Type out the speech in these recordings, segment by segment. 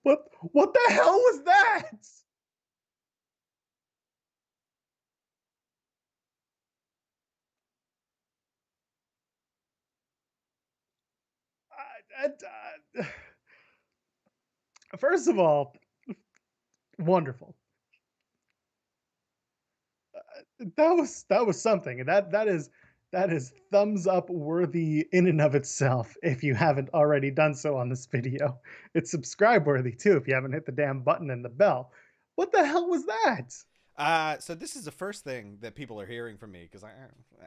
What the hell was that? I, First of all, wonderful. That was something. That is thumbs up worthy in and of itself. If you haven't already done so on this video, it's subscribe worthy too. If you haven't hit the damn button and the bell, what the hell was that? So this is the first thing that people are hearing from me because I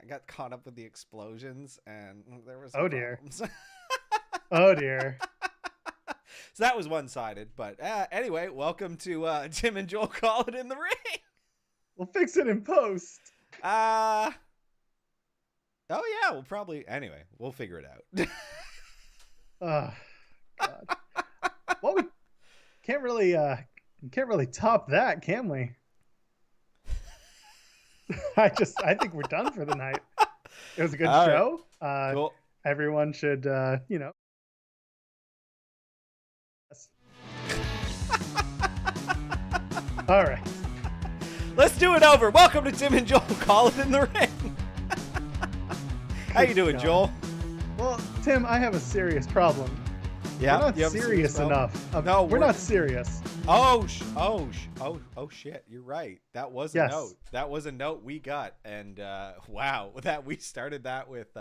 got caught up with the explosions and there was some Oh dear. problems. Oh dear. So that was one-sided. But anyway, welcome to Tim and Joel Call It in the Ring. We'll fix it in post. Oh yeah, we'll probably anyway. We'll figure it out. Oh God. Well, we can't really top that, can we? I think we're done for the night. It was a good show. Right. Cool. Everyone should, All right. Let's do it over. Welcome to Tim and Joel Call It in the Ring. How you doing, Joel? Well, Tim, I have a serious problem. Yeah, we're not serious enough. No, we're not serious. Oh shit! You're right. That was a note. That was a note we got, and wow, that we started that with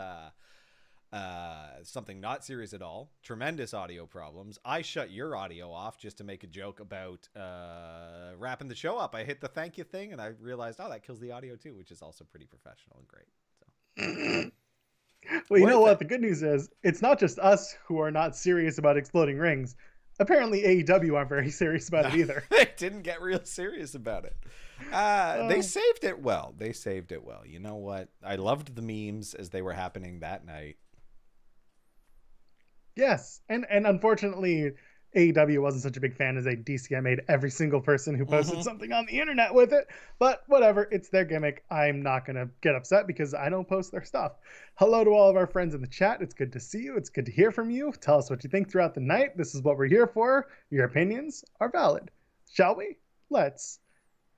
something not serious at all. Tremendous audio problems. I shut your audio off just to make a joke about wrapping the show up. I hit the thank you thing, and I realized, oh, that kills the audio too, which is also pretty professional and great. So. Well, you know what? The good news is it's not just us who are not serious about exploding rings. Apparently, AEW aren't very serious about it either. They didn't get real serious about it. They saved it well. You know what? I loved the memes as they were happening that night. Yes, and unfortunately, AEW wasn't such a big fan as they DCMA'd every single person who posted something on the internet with it. But whatever, it's their gimmick. I'm not going to get upset because I don't post their stuff. Hello to all of our friends in the chat. It's good to see you. It's good to hear from you. Tell us what you think throughout the night. This is what we're here for. Your opinions are valid. Shall we? Let's.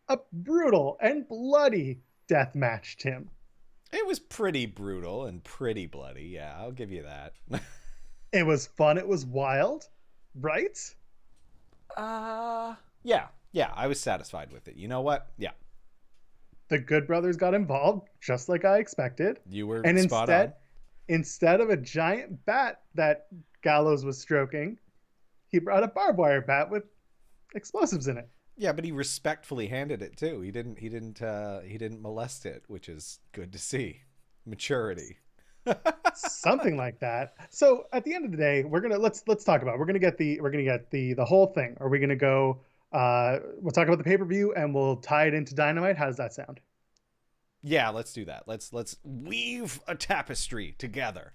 A brutal and bloody death match, Tim. It was pretty brutal and pretty bloody. Yeah, I'll give you that. It was fun. It was wild. Right? Yeah, I was satisfied with it. You know what? Yeah. The Good Brothers got involved, just like I expected. You were and spot on. Instead of a giant bat that Gallows was stroking, he brought a barbed wire bat with explosives in it. Yeah, but he respectfully handed it too. He didn't molest it, which is good to see. Maturity. Something like that. So at the end of the day, let's talk about it. We're gonna get the whole thing. Are we gonna go we'll talk about the pay-per-view and we'll tie it into Dynamite? How does that sound? Yeah, let's do that. Let's weave a tapestry together.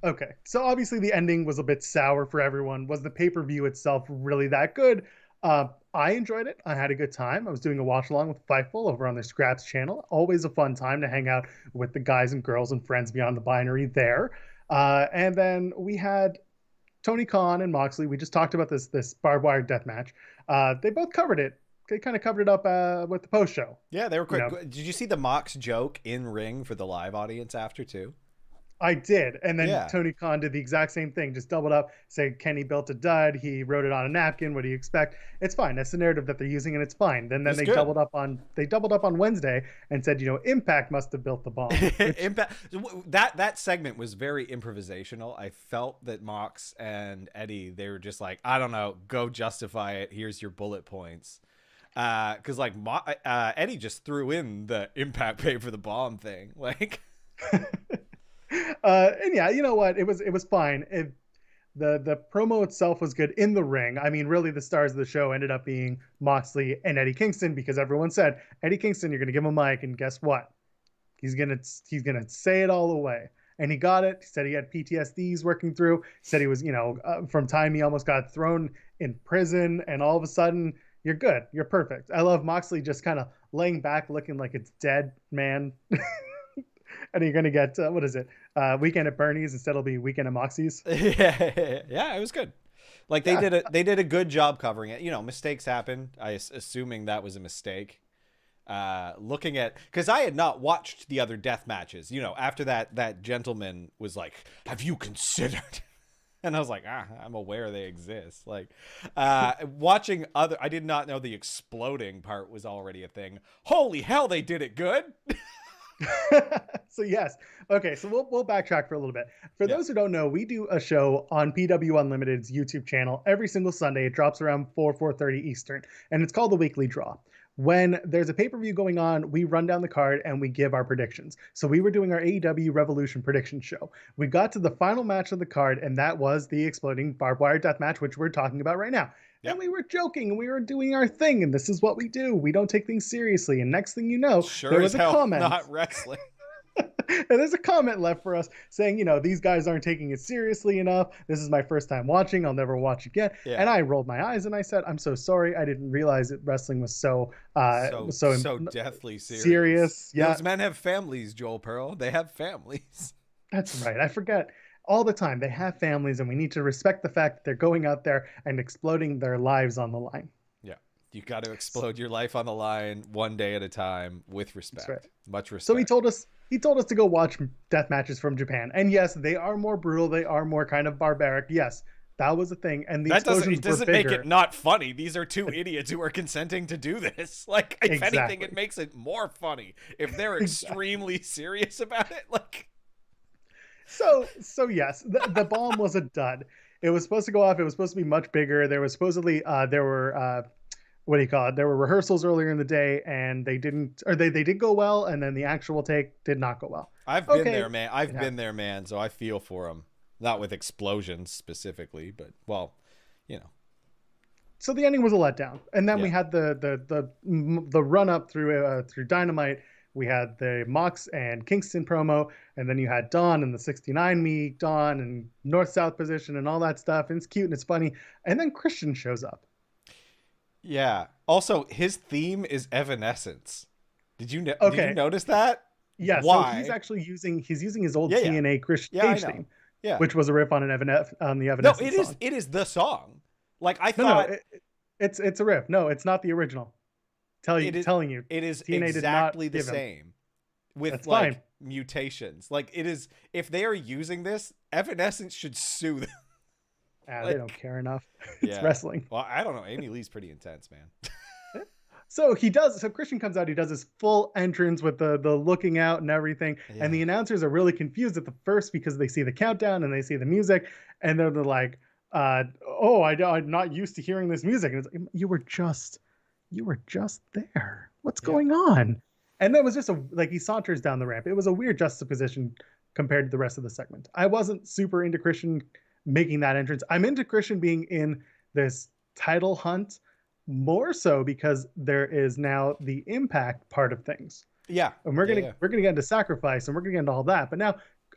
Okay. So obviously the ending was a bit sour for everyone. Was the pay-per-view itself really that good? I enjoyed it. I had a good time. I was doing a watch along with Fightful over on their Scraps channel. Always a fun time to hang out with the guys and girls and friends beyond the binary there. And then we had Tony Khan and Moxley. We just talked about this barbed wire death match. They both covered it. They kind of covered it up with the post show. Yeah, they were quick. You know? Did you see the Mox joke in ring for the live audience after too? I did. And then Tony Khan did the exact same thing. Just doubled up, say Kenny built a dud. He wrote it on a napkin. What do you expect? It's fine. That's the narrative that they're using, and it's fine. Then they doubled up on Wednesday and said, Impact must have built the bomb. Impact. That segment was very improvisational. I felt that Mox and Eddie, they were just like, I don't know, go justify it. Here's your bullet points. Because Eddie just threw in the Impact pay for the bomb thing, like. And yeah, you know what? It was fine. The promo itself was good in the ring. I mean, really, the stars of the show ended up being Moxley and Eddie Kingston because everyone said, Eddie Kingston, you're gonna give him a mic, and guess what? He's gonna say it all away. And he got it. He said he had PTSD he's working through. He said he was, from time he almost got thrown in prison, and all of a sudden you're good. You're perfect. I love Moxley just kind of laying back, looking like it's dead man. And you're going to get, Weekend at Bernie's. Instead it'll be Weekend at Moxie's. Yeah, it was good. Like they did a good job covering it. You know, mistakes happen. Assuming that was a mistake. Looking at, because I had not watched the other death matches. You know, after that gentleman was like, "Have you considered?" And I was like, I'm aware they exist. Like, watching other, I did not know the exploding part was already a thing. Holy hell, they did it good. So yes. Okay. So we'll backtrack for a little bit. For those who don't know, we do a show on PW Unlimited's YouTube channel every single Sunday. It drops around 4:30 Eastern, and it's called the Weekly Draw. When there's a pay-per-view going on, we run down the card and we give our predictions. So we were doing our AEW Revolution prediction show. We got to the final match of the card, and that was the exploding barbed wire death match, which we're talking about right now. Yep. And we were joking, and we were doing our thing, and this is what we do. We don't take things seriously. And next thing you know, there was a comment. Not wrestling. And there's a comment left for us saying, you know, these guys aren't taking it seriously enough. This is my first time watching. I'll never watch again. Yeah. And I rolled my eyes and I said, I'm so sorry. I didn't realize that wrestling was so deathly serious. Yeah. Those men have families, Joel Pearl. They have families. That's right. I forget all the time. They have families, and we need to respect the fact that they're going out there and exploding their lives on the line. Yeah. You got to explode your life on the line one day at a time with respect. That's right. Much respect. So he told us to go watch death matches from Japan. And yes, they are more brutal. They are more kind of barbaric. Yes, that was a thing. And the explosions doesn't were make it not funny. These are two idiots who are consenting to do this. Like, if anything, it makes it more funny if they're extremely serious about it. Like, so yes, the bomb was a dud. It was supposed to go off. It was supposed to be much bigger. There was supposedly there were there were rehearsals earlier in the day, and they did go well, and then the actual take did not go well. I've been there, man. I've been there, man. So I feel for them. Not with explosions specifically, but well, you know. So the ending was a letdown, and then we had the run up through Dynamite. We had the Mox and Kingston promo, and then you had Dawn and the 69 me Dawn and north-south position and all that stuff. And it's cute and it's funny. And then Christian shows up. Yeah. Also, his theme is Evanescence. Did you notice that? Yeah. Why? So he's actually using his old TNA Christian Cage theme, which was a riff on the Evanescence. No, it is the song. Like I thought. No, it's a riff. No, it's not the original. Telling you, it is TNA exactly the same with mutations. Like it is. If they are using this, Evanescence should sue them. They don't care enough. It's wrestling. Well, I don't know. Amy Lee's pretty intense, man. So Christian comes out. He does his full entrance with the looking out and everything. Yeah. And the announcers are really confused at the first because they see the countdown and they see the music, and they're like, I'm not used to hearing this music. And it's like, you were just there. What's going on? And that was just he saunters down the ramp. It was a weird juxtaposition compared to the rest of the segment. I wasn't super into Christian making that entrance. I'm into Christian being in this title hunt more so because there is now the Impact part of things. Yeah. And we're gonna get into Sacrifice, and we're gonna get into all that. But now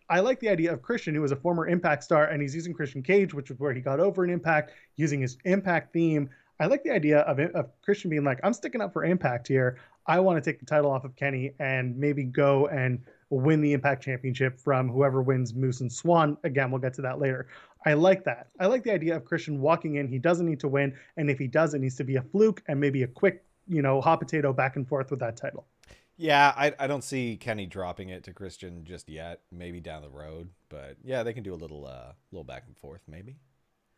I like the idea of Christian, who is a former Impact star, and he's using Christian Cage, which is where he got over in Impact, using his Impact theme. I like the idea of Christian being like, I'm sticking up for Impact here. I want to take the title off of Kenny and maybe go and win the Impact Championship from whoever wins Moose and Swan. Again, we'll get to that later. I like that. I like the idea of Christian walking in. He doesn't need to win. And if he does, it needs to be a fluke and maybe a quick, hot potato back and forth with that title. Yeah, I don't see Kenny dropping it to Christian just yet. Maybe down the road. But yeah, they can do a little back and forth maybe.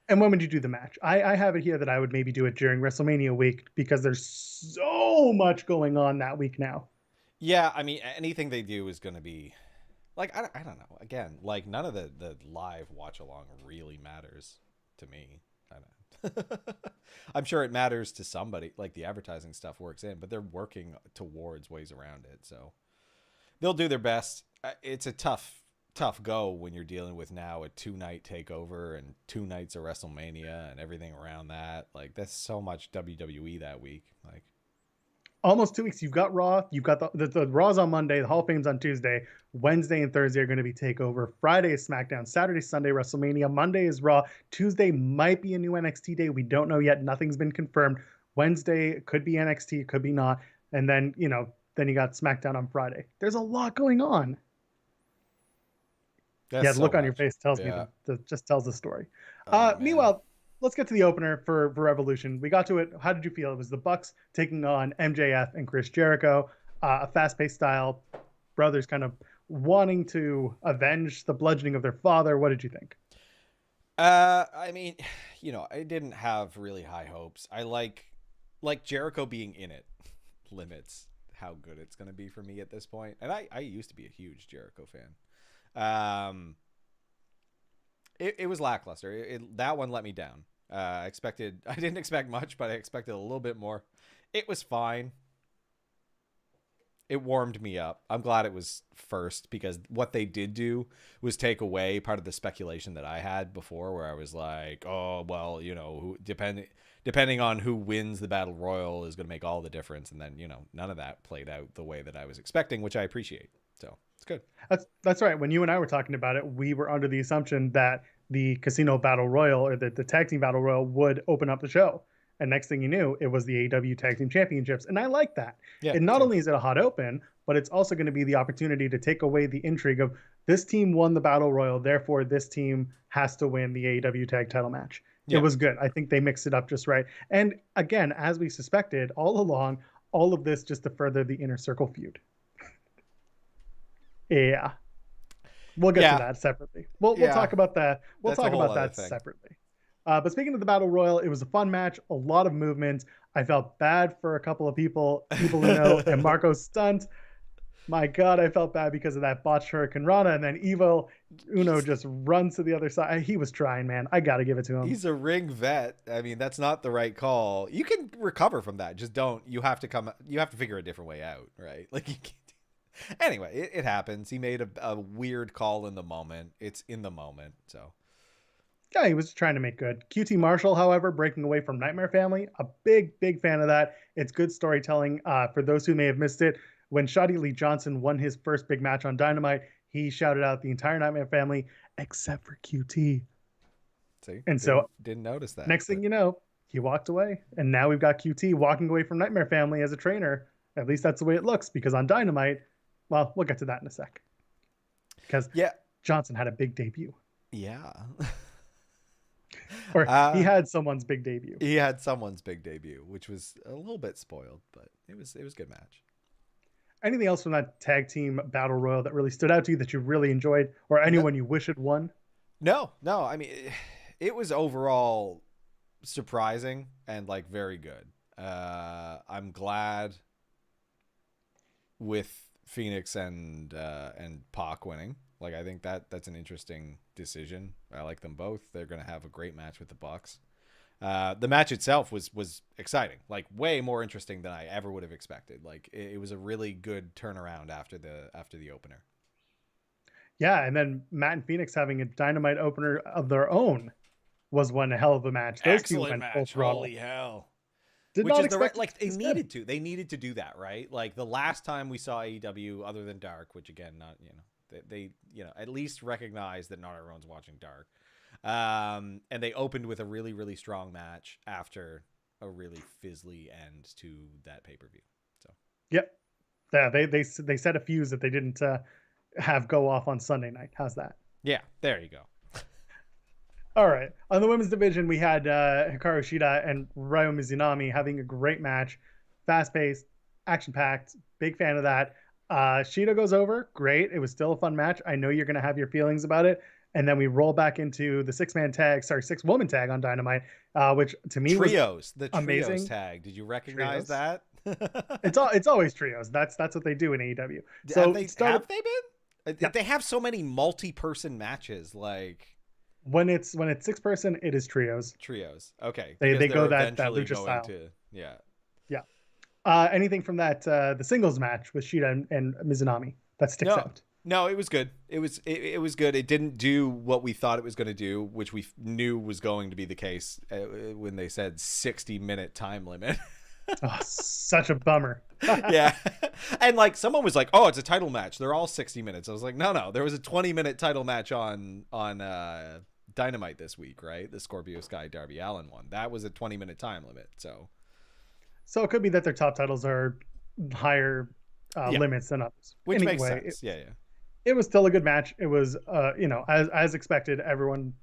And when would you do the match? I have it here that I would maybe do it during WrestleMania week because there's so much going on that week now. Yeah, I mean, anything they do is going to be like, I don't know. Again, like none of the live watch along really matters to me. I don't. I'm sure it matters to somebody. Like the advertising stuff works in, but they're working towards ways around it. So they'll do their best. It's a tough go when you're dealing with now a 2-night takeover and 2 nights of WrestleMania and everything around that. Like that's so much WWE that week. Like almost 2 weeks. You've got Raw. You've got the Raw's on Monday. The Hall of Fame's on Tuesday. Wednesday and Thursday are going to be takeover. Friday is SmackDown. Saturday, Sunday, WrestleMania. Monday is Raw. Tuesday might be a new NXT day. We don't know yet. Nothing's been confirmed. Wednesday could be NXT, could be not. And then, then you got SmackDown on Friday. There's a lot going on. The look on your face tells me that just tells the story. Meanwhile, let's get to the opener for Revolution. We got to it. How did you feel? It was the Bucks taking on MJF and Chris Jericho, a fast-paced style, brothers kind of wanting to avenge the bludgeoning of their father. What did you think? I mean, I didn't have really high hopes. I like Jericho being in it limits how good it's going to be for me at this point. And I used to be a huge Jericho fan. It was lackluster. That one let me down. I didn't expect much, but I expected a little bit more. It was fine. It warmed me up. I'm glad it was first, because what they did do was take away part of the speculation that I had before, where I was like, oh, well, depending on who wins the Battle Royal is going to make all the difference. And then, none of that played out the way that I was expecting, which I appreciate. So it's good. That's right. When you and I were talking about it, we were under the assumption that the Casino Battle Royal, or the Tag Team Battle Royal, would open up the show. And next thing you knew, it was the AEW Tag Team Championships. And I like that. Yeah, and not only is it a hot open, but it's also going to be the opportunity to take away the intrigue of this team won the Battle Royal, therefore this team has to win the AEW Tag Title match. Yeah. It was good. I think they mixed it up just right. And again, as we suspected all along, all of this just to further the Inner Circle feud. Yeah. We'll get to that separately. We'll talk about that. We'll talk about that separately. But speaking of the Battle Royal, it was a fun match, a lot of movements. I felt bad for a couple of people, Evil Uno and Marco Stunt. My God, I felt bad because of that botched Hurricane Rana, and then Evil Uno just runs to the other side. He was trying, man. I got to give it to him. He's a ring vet. I mean, that's not the right call. You can recover from that. Just don't. You have to figure a different way out, right? Like, you can't. Anyway, it happens. He made a weird call in the moment. It's in the moment, so. Yeah, he was trying to make good. QT Marshall, however, breaking away from Nightmare Family, a big fan of that. It's good storytelling. For those who may have missed it, when Shotty Lee Johnson won his first big match on Dynamite, he shouted out the entire Nightmare Family except for QT. See, and so didn't notice that. Next thing you know, he walked away, and now we've got QT walking away from Nightmare Family as a trainer. At least that's the way it looks, because on Dynamite, well, we'll get to that in a sec. Because Johnson had a big debut. Yeah. Or he had someone's big debut. He had someone's big debut, which was a little bit spoiled, but it was a good match. Anything else from that tag team battle royal that really stood out to you that you really enjoyed, or anyone you wish had won? No. I mean, it was overall surprising and like very good. I'm glad with Phoenix and Pac winning. Like, I think that's an interesting decision. I like them both. They're going to have a great match with the Bucks. The match itself was exciting, like way more interesting than I ever would have expected. Like, it was a really good turnaround after the opener. Yeah, and then Matt and Phoenix having a Dynamite opener of their own was one hell of a match. Those Excellent two went match. full throttle. Holy hell. Did Which not is the right, expect like they needed to do that, right? Like the last time we saw AEW, other than Dark, which again, not they at least recognize that not everyone's watching Dark, and they opened with a really, really strong match after a really fizzly end to that pay-per-view. So yeah, they set a fuse that they didn't have go off on Sunday night. How's that? Yeah, there you go. All right. On the women's division, we had Hikaru Shida and Ryo Mizunami having a great match. Fast-paced, action-packed. Big fan of that. Shida goes over. Great. It was still a fun match. I know you're going to have your feelings about it. And then we roll back into the six-woman tag on Dynamite, which to me was the amazing. Trios tag. Did you recognize that? It's always trios. That's what they do in AEW. So have they been? Yeah. They have so many multi-person matches, like. When it's 6-person, it is trios. Okay. They go that lucha style. Anything from that the singles match with Shida and Mizunami that sticks out? No, it was good. It was good. It didn't do what we thought it was going to do, which we knew was going to be the case when they said 60-minute time limit. Oh, such a bummer. Yeah. And like someone was like, "Oh, it's a title match. They're all 60 minutes." I was like, "No. There was a 20-minute title match on Dynamite this week, right? The Scorpio Sky Darby Allin one. That was a 20-minute time limit." So it could be that their top titles are higher limits than others. Which makes sense. Yeah. It was still a good match. It was, as expected, everyone,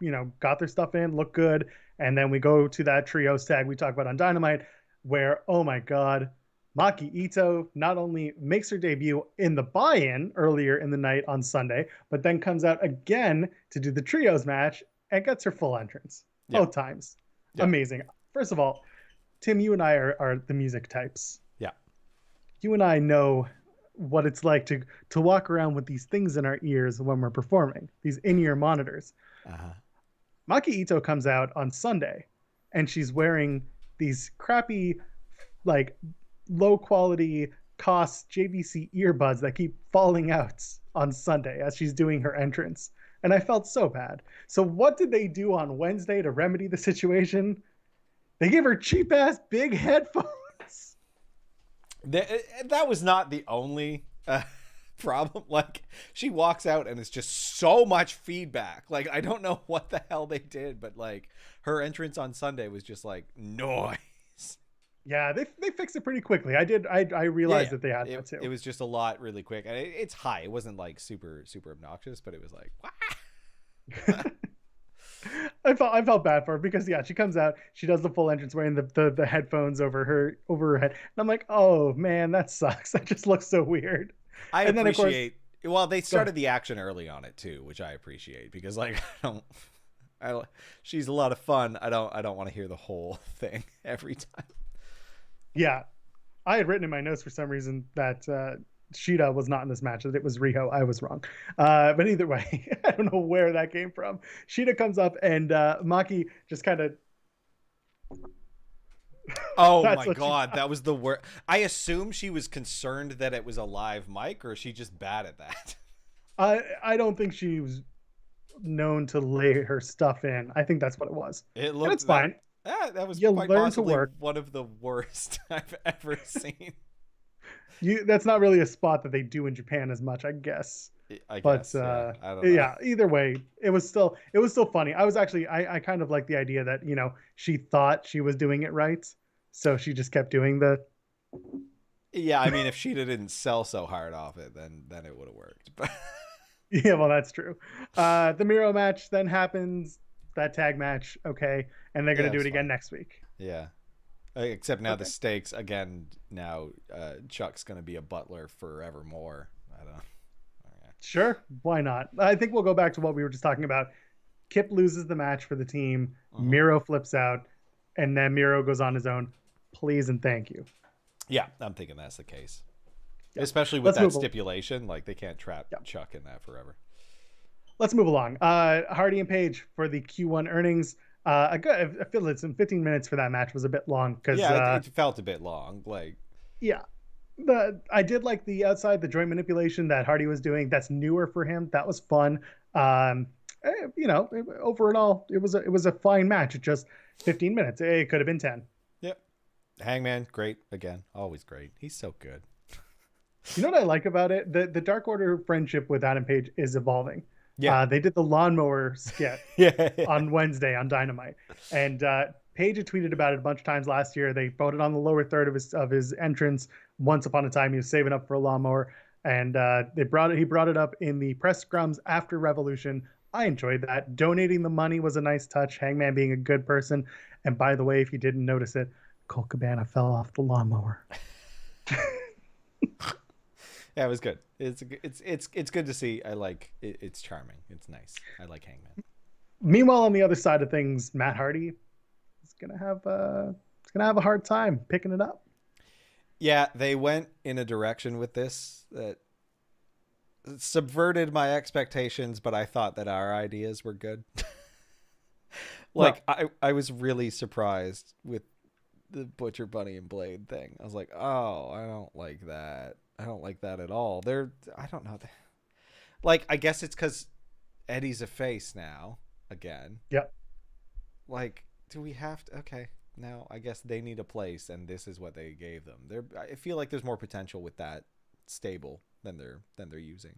got their stuff in, looked good. And then we go to that trios tag we talked about on Dynamite, where, oh my God, Maki Ito not only makes her debut in the buy-in earlier in the night on Sunday, but then comes out again to do the trios match and gets her full entrance Yeah. both times. Yeah. Amazing. First of all, Tim, you and I are the music types. Yeah. You and I know what it's like to walk around with these things in our ears when we're performing, these in-ear monitors. Uh-huh. Maki Ito comes out on Sunday and she's wearing these crappy, like low quality cost JVC earbuds that keep falling out on Sunday as she's doing her entrance. And I felt so bad. So what did they do on Wednesday to remedy the situation? They gave her cheap ass big headphones. That was not the only problem. Like, she walks out and it's just so much feedback. Like, I don't know what the hell they did, but like her entrance on Sunday was just like noise. Yeah, they fixed it pretty quickly. I realized that they had that too. It was just a lot really quick. And it's high. It wasn't like super obnoxious, but it was like, wow. I felt bad for her because she comes out, she does the full entrance wearing the headphones over her head, and I'm like, oh man, that sucks. That just looks so weird. I and appreciate. Then, of course, well, they started the action early on it too, which I appreciate because like she's a lot of fun. I don't want to hear the whole thing every time. Yeah, I had written in my notes for some reason that Shida was not in this match, that it was Riho. I was wrong. But either way, I don't know where that came from. Shida comes up and Maki just kind of... Oh my God, that was the worst. I assume she was concerned that it was a live mic, or is she just bad at that? I don't think she was known to lay her stuff in. I think that's what it was. It looked... It's fine. That was you quite learn possibly to work. One of the worst I've ever seen. That's not really a spot that they do in Japan as much, I guess. I guess. I don't know. Yeah, either way, it was still funny. I kind of like the idea that, she thought she was doing it right. So she just kept doing the... Yeah, I mean, if Sheeta didn't sell so hard off it, then it would have worked. But yeah, well, that's true. The Miro match then happens, that tag match, okay, and they're going to do it again next week. Yeah. Except now the stakes, again, now Chuck's going to be a butler forevermore. I don't know. Okay. Sure, why not? I think we'll go back to what we were just talking about. Kip loses the match for the team. Miro flips out, and then Miro goes on his own. Please and thank you. Yeah, I'm thinking that's the case. Yeah. Especially with that stipulation. Like, they can't trap Chuck in that forever. Let's move along. Hardy and Page for the Q1 earnings. I feel that some 15 minutes for that match was a bit long because it felt a bit long. Like, yeah, I did like the joint manipulation that Hardy was doing. That's newer for him. That was fun. Overall, it was a fine match. It just 15 minutes. It could have been 10. Yep. Hangman, great again. Always great. He's so good. You know what I like about it? The Dark Order friendship with Adam Page is evolving. Yeah, they did the lawnmower skit on Wednesday on Dynamite, and Page had tweeted about it a bunch of times last year. They voted on the lower third of his entrance. Once upon a time, he was saving up for a lawnmower, and he brought it up in the press scrums after Revolution. I enjoyed that. Donating the money was a nice touch. Hangman being a good person, and by the way, if you didn't notice it, Colt Cabana fell off the lawnmower. Yeah, it was good. It's good to see. I like it. It's charming. It's nice. I like Hangman. Meanwhile, on the other side of things, Matt Hardy is gonna have a hard time picking it up. Yeah, they went in a direction with this that subverted my expectations, but I thought that our ideas were good. I was really surprised with the Butcher Bunny and Blade thing. I was like, oh, I don't like that. I don't like that at all. I don't know. Like, I guess it's because Eddie's a face now again. Yep. Like, do we have to? Okay, now I guess they need a place, and this is what they gave them. I feel like there's more potential with that stable than they're using.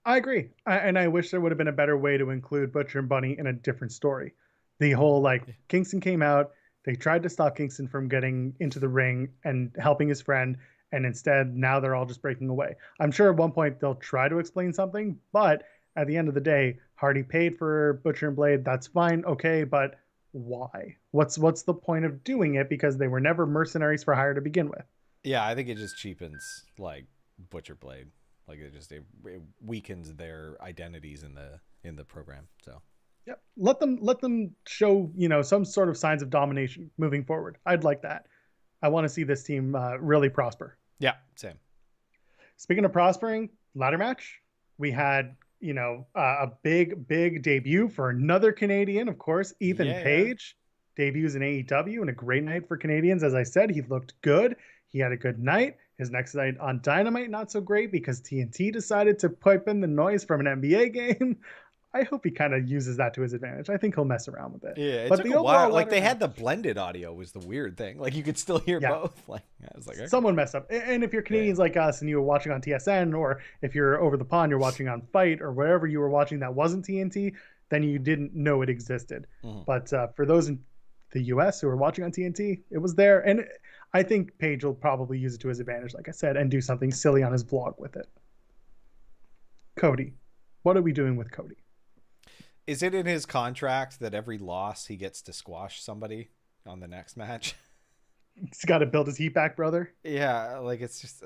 I agree, and I wish there would have been a better way to include Butcher and Bunny in a different story. The whole Kingston came out. They tried to stop Kingston from getting into the ring and helping his friend. And instead, now they're all just breaking away. I'm sure at one point they'll try to explain something, but at the end of the day, Hardy paid for Butcher and Blade. That's fine, okay, but why? What's the point of doing it? Because they were never mercenaries for hire to begin with. Yeah, I think it just cheapens like Butcher Blade. Like it weakens their identities in the program. So Yep. Let them show, some sort of signs of domination moving forward. I'd like that. I want to see this team really prosper. yeah, same. Speaking of prospering, ladder match, we had, a big debut for another Canadian, of course, Ethan Page. Debuts in AEW and a great night for Canadians. As I said, he looked good. He had a good night. His next night on Dynamite, not so great because TNT decided to pipe in the noise from an NBA game. I hope he kind of uses that to his advantage. I think he'll mess around with it. Yeah, it took a while. Like they had the blended audio was the weird thing. Like you could still hear both. Like I was like, okay. Someone messed up. And if you're Canadians like us and you were watching on TSN, or if you're over the pond, you're watching on Fight or wherever you were watching that wasn't TNT, then you didn't know it existed. Mm-hmm. But for those in the US who are watching on TNT, it was there. And I think Page will probably use it to his advantage, like I said, and do something silly on his vlog with it. Cody. What are we doing with Cody? Is it in his contract that every loss he gets to squash somebody on the next match? He's got to build his heat back, brother. Yeah, like it's just.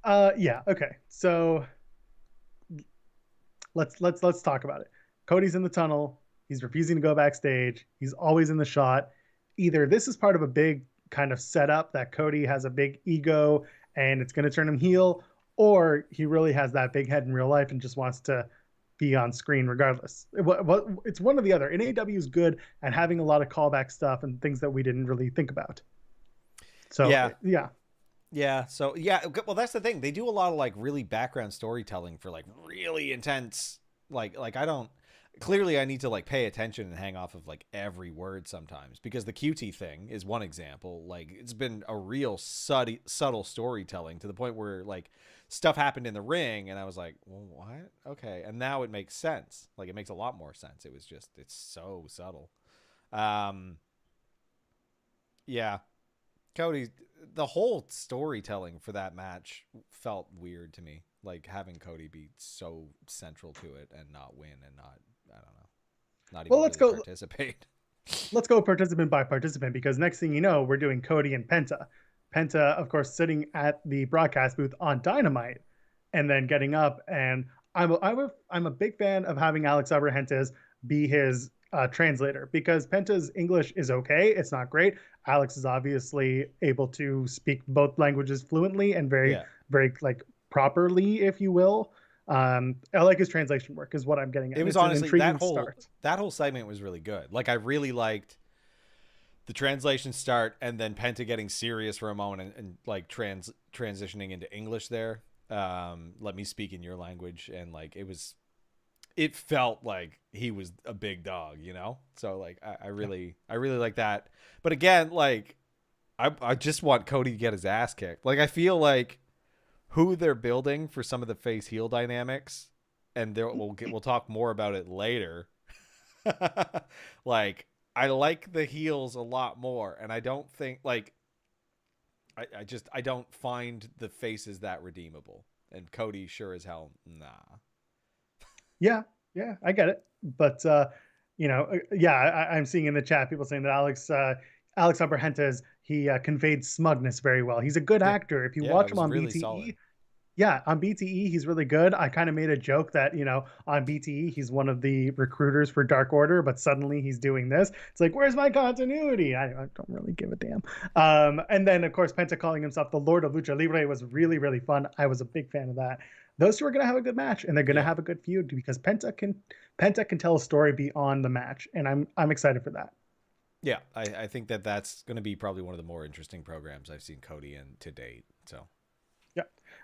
Yeah. Okay. So let's talk about it. Cody's in the tunnel. He's refusing to go backstage. He's always in the shot. Either this is part of a big kind of setup that Cody has a big ego and it's going to turn him heel, or he really has that big head in real life and just wants to be on screen regardless. It's one or the other. And AEW is good at having a lot of callback stuff and things that we didn't really think about. So yeah. So yeah, well that's the thing. They do a lot of like really background storytelling for like really intense. Like clearly I need to like pay attention and hang off of like every word sometimes, because the QT thing is one example. Like it's been a real subtle storytelling to the point where like stuff happened in the ring and I was like, well, what? Okay. And now it makes sense. Like it makes a lot more sense. It was just, it's so subtle. Yeah. Cody, the whole storytelling for that match felt weird to me. Like having Cody be so central to it and not win and not, I don't know, not even really participate. Let's go participant by participant, because next thing you know, we're doing Cody and Penta. Penta, of course, sitting at the broadcast booth on Dynamite and then getting up. And I'm a big fan of having Alex Abrahantes be his translator, because Penta's English is okay. It's not great. Alex is obviously able to speak both languages fluently and very like properly, if you will. I like his translation work is what I'm getting at. It was honestly that whole segment was really good. Like I really liked the translation start and then Penta getting serious for a moment and like transitioning into English there. Let me speak in your language. And like, it felt like he was a big dog, you know? So like, I really like that. But again, like I just want Cody to get his ass kicked. Like, I feel like who they're building for some of the face heel dynamics, and we'll talk more about it later. Like, I like the heels a lot more, and I don't think like I don't find the faces that redeemable, and Cody sure as hell nah. Yeah, I get it, but I'm seeing in the chat people saying that Alex Abrahantes, he conveyed smugness very well. He's a good actor. If you watch him on really BTE, solid. Yeah, on BTE, he's really good. I kind of made a joke that, on BTE, he's one of the recruiters for Dark Order, but suddenly he's doing this. It's like, where's my continuity? I don't really give a damn. And then, of course, Penta calling himself the Lord of Lucha Libre was really, really fun. I was a big fan of that. Those two are going to have a good match, and they're going to have a good feud, because Penta can tell a story beyond the match, and I'm excited for that. Yeah, I think that's going to be probably one of the more interesting programs I've seen Cody in to date. So, yeah,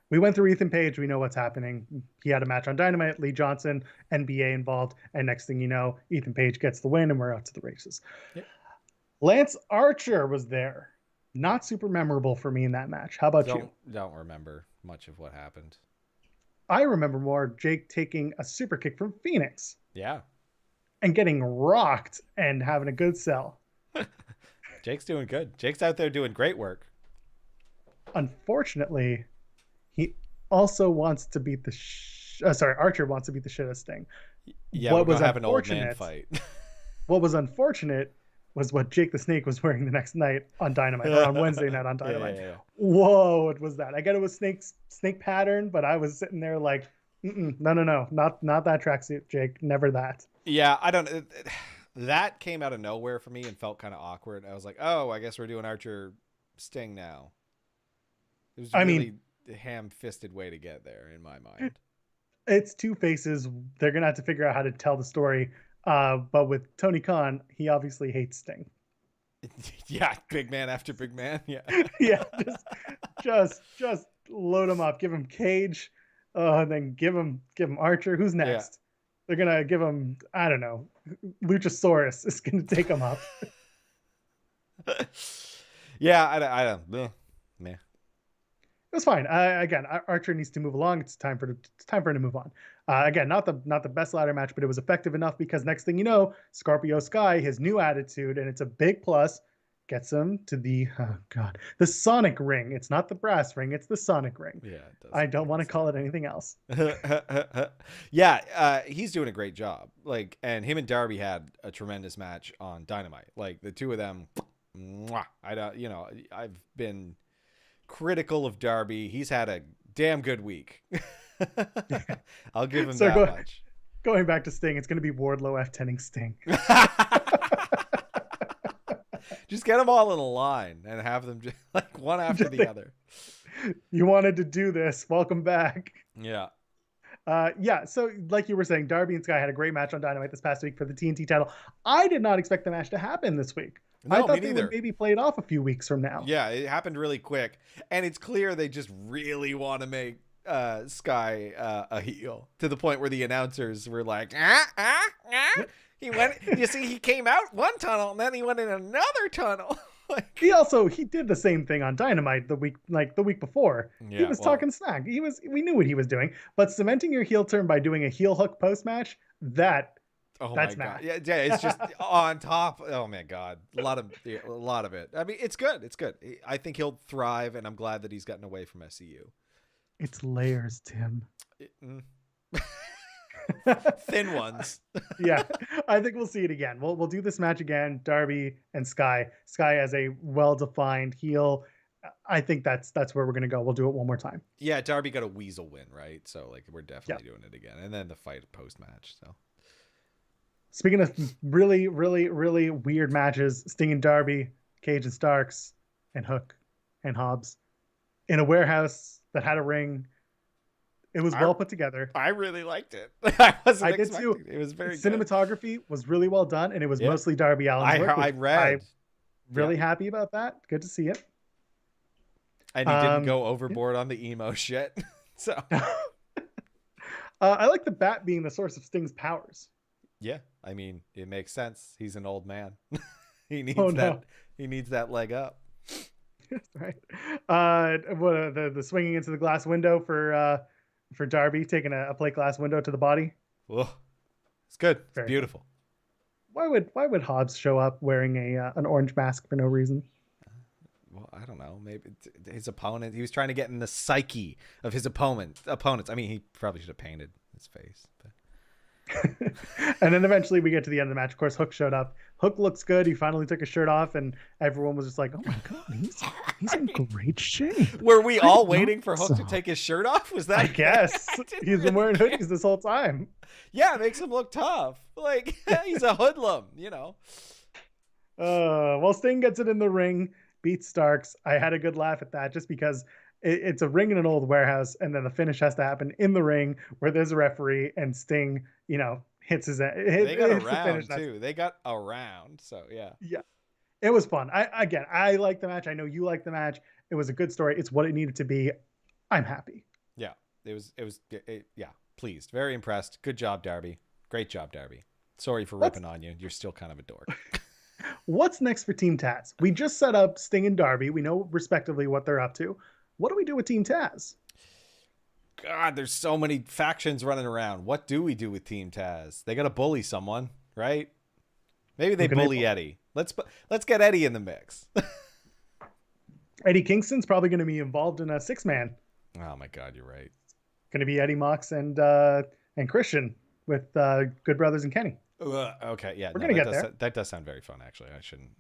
we went through Ethan Page. We know what's happening. He had a match on Dynamite. Lee Johnson, NBA involved, and next thing you know, Ethan Page gets the win, and we're out to the races. Yeah. Lance Archer was there. Not super memorable for me in that match. How about you? Don't remember much of what happened. I remember more Jake taking a super kick from Phoenix. Yeah. And getting rocked and having a good sell. Jake's doing good. Jake's out there doing great work. Unfortunately, he also wants to beat the Archer wants to beat the shit out of Sting. Yeah, What we're was gonna have an old man unfortunate fight. what was unfortunate was what Jake the Snake was wearing the next night on Dynamite, or on Wednesday night on Dynamite. Yeah. Whoa, what was that? I get it was snake pattern, but I was sitting there like, no, not that tracksuit, Jake, never that. Yeah, I don't. That came out of nowhere for me and felt kind of awkward. I was like, oh, I guess we're doing Archer Sting now. It was really ham-fisted way to get there in my mind. It's two faces. They're gonna have to figure out how to tell the story. But with Tony Khan, he obviously hates Sting. Yeah, big man after big man. Yeah, yeah, just load him up. Give him Cage, and then give him Archer. Who's next? Yeah. They're gonna give him, I don't know, Luchasaurus is gonna take him up. Yeah, I don't. Man. It was fine. Again, Archer needs to move along. It's time for him to move on. Again, not the best ladder match, but it was effective enough because next thing you know, Scorpio Sky, his new attitude, and it's a big plus, gets him to the Sonic ring. It's not the brass ring, it's the Sonic ring. Yeah, I don't want to call it anything else. Yeah, he's doing a great job. Like, and him and Darby had a tremendous match on Dynamite. Like the two of them, I've been critical of Darby. He's had a damn good week. I'll give him that much. Going back to Sting, it's going to be Wardlow F10ing Sting. Just get them all in a line and have them just like one after the other. You wanted to do this. Welcome back. Yeah. So like you were saying, Darby and Sky had a great match on Dynamite this past week for the TNT title. I did not expect the match to happen this week. No, I thought they would maybe play it off a few weeks from now. Yeah, it happened really quick. And it's clear they just really want to make Sky a heel, to the point where the announcers were like, he went, you see, he came out one tunnel and then he went in another tunnel. Like, he did the same thing on Dynamite the week before. Yeah, he was talking smack. We knew what he was doing, but cementing your heel turn by doing a heel hook post match, that's mad. Yeah, it's just on top. Oh my God, a lot of it. I mean, it's good. I think he'll thrive, and I'm glad that he's gotten away from SCU. It's layers, Tim. Thin ones. Yeah, I think we'll see it again. We'll do this match again. Darby and Sky as a well-defined heel. I think that's where we're gonna go. We'll do it one more time. Yeah, Darby got a weasel win, right? So like we're definitely doing it again, and then the fight post match. So speaking of really, really, really weird matches, Sting and Darby, Cage and Starks, and Hook and Hobbs in a warehouse that had a ring. It was well put together. I really liked it. I did too. It was very cinematography was really well done, and it was mostly Darby Allin's work. I read. I'm really happy about that. Good to see it. And he didn't go overboard on the emo shit. So I like the bat being the source of Sting's powers. Yeah, I mean, it makes sense. He's an old man. He needs He needs that leg up. Right. The swinging into the glass window for Darby, taking a plate glass window to the body. Whoa. It's good. It's beautiful. Why would Hobbs show up wearing an orange mask for no reason? Well, I don't know. Maybe his opponent. He was trying to get in the psyche of his opponents. I mean, he probably should have painted his face. But. And then eventually we get to the end of the match. Of course, Hook showed up. Hook looks good. He finally took his shirt off, and everyone was just like, "Oh my God, he's in great shape." Were we all waiting for Hook to take his shirt off? Was that? I guess he's been wearing hoodies this whole time. Yeah, it makes him look tough. Like he's a hoodlum, you know. Well, Sting gets it in the ring, beats Starks. I had a good laugh at that, just because it's a ring in an old warehouse, and then the finish has to happen in the ring where there's a referee, and Sting, hits his. They got around too. They got around. So yeah. Yeah, it was fun. I like the match. I know you like the match. It was a good story. It's what it needed to be. I'm happy. Yeah, it was. Yeah, pleased. Very impressed. Good job, Darby. Great job, Darby. Sorry for ripping on you. You're still kind of a dork. What's next for Team Taz? We just set up Sting and Darby. We know respectively what they're up to. What do we do with Team Taz? God, there's so many factions running around. What do we do with Team Taz? They got to bully someone, right? Maybe they bully Eddie. Let's get Eddie in the mix. Eddie Kingston's probably going to be involved in a 6-man. Oh my God, you're right. Going to be Eddie Mox and Christian with Good Brothers and Kenny. Okay, yeah, We're no, going to get there. that does sound very fun. Actually, I shouldn't.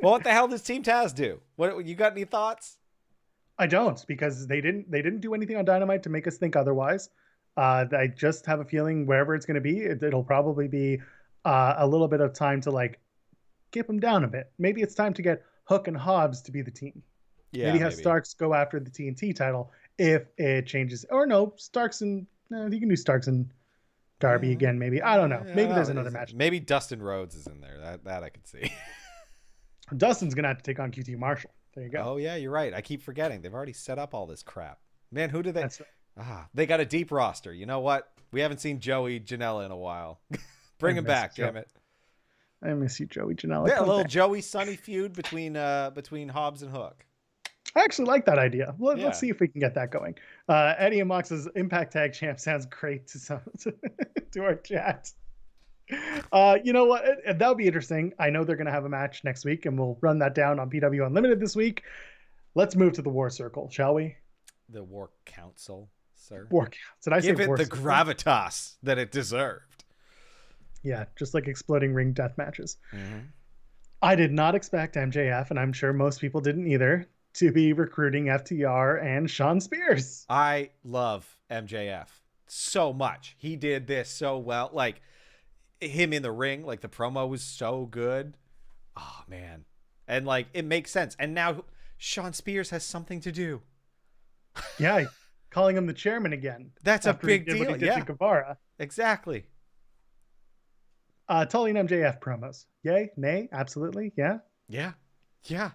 Well, what the hell does Team Taz do? What you got? Any thoughts? I don't, because they didn't do anything on Dynamite to make us think otherwise. I just have a feeling wherever it's going to be, it'll probably be a little bit of time to like get them down a bit. Maybe it's time to get Hook and Hobbs to be the team. Yeah, maybe have Starks go after the TNT title if it changes. Or no, Starks and you can do Starks and Darby again. Maybe, I don't know. Maybe there's another match. Maybe Dustin Rhodes is in there. That I could see. Dustin's gonna have to take on QT Marshall. There you go. Oh yeah, you're right. I keep forgetting they've already set up all this crap. Man, who did they? That's right. They got a deep roster. You know what? We haven't seen Joey Janela in a while. Bring him back, damn it. I miss you, Joey Janela. Yeah, a little Joey Sonny feud between Hobbs and Hook. I actually like that idea. Let's see if we can get that going. Eddie and Mox's Impact Tag Champ sounds great to our chat. You know what? That would be interesting. I know they're going to have a match next week, and we'll run that down on PW Unlimited this week. Let's move to the War Circle, shall we? The War Council, sir. War Council. Did I say Give it War the Circle? gravitas that it deserved. Yeah, just like exploding ring death matches. Mm-hmm. I did not expect MJF, and I'm sure most people didn't either, to be recruiting FTR and Sean Spears. I love MJF so much. He did this so well. Like, him in the ring, like, the promo was so good. Oh, man. And, like, it makes sense. And now Sean Spears has something to do. Yeah, calling him the chairman again. That's a big deal. Yeah, Guevara. Exactly. Tully and MJF promos. Yay? Nay? Absolutely? Yeah? Yeah.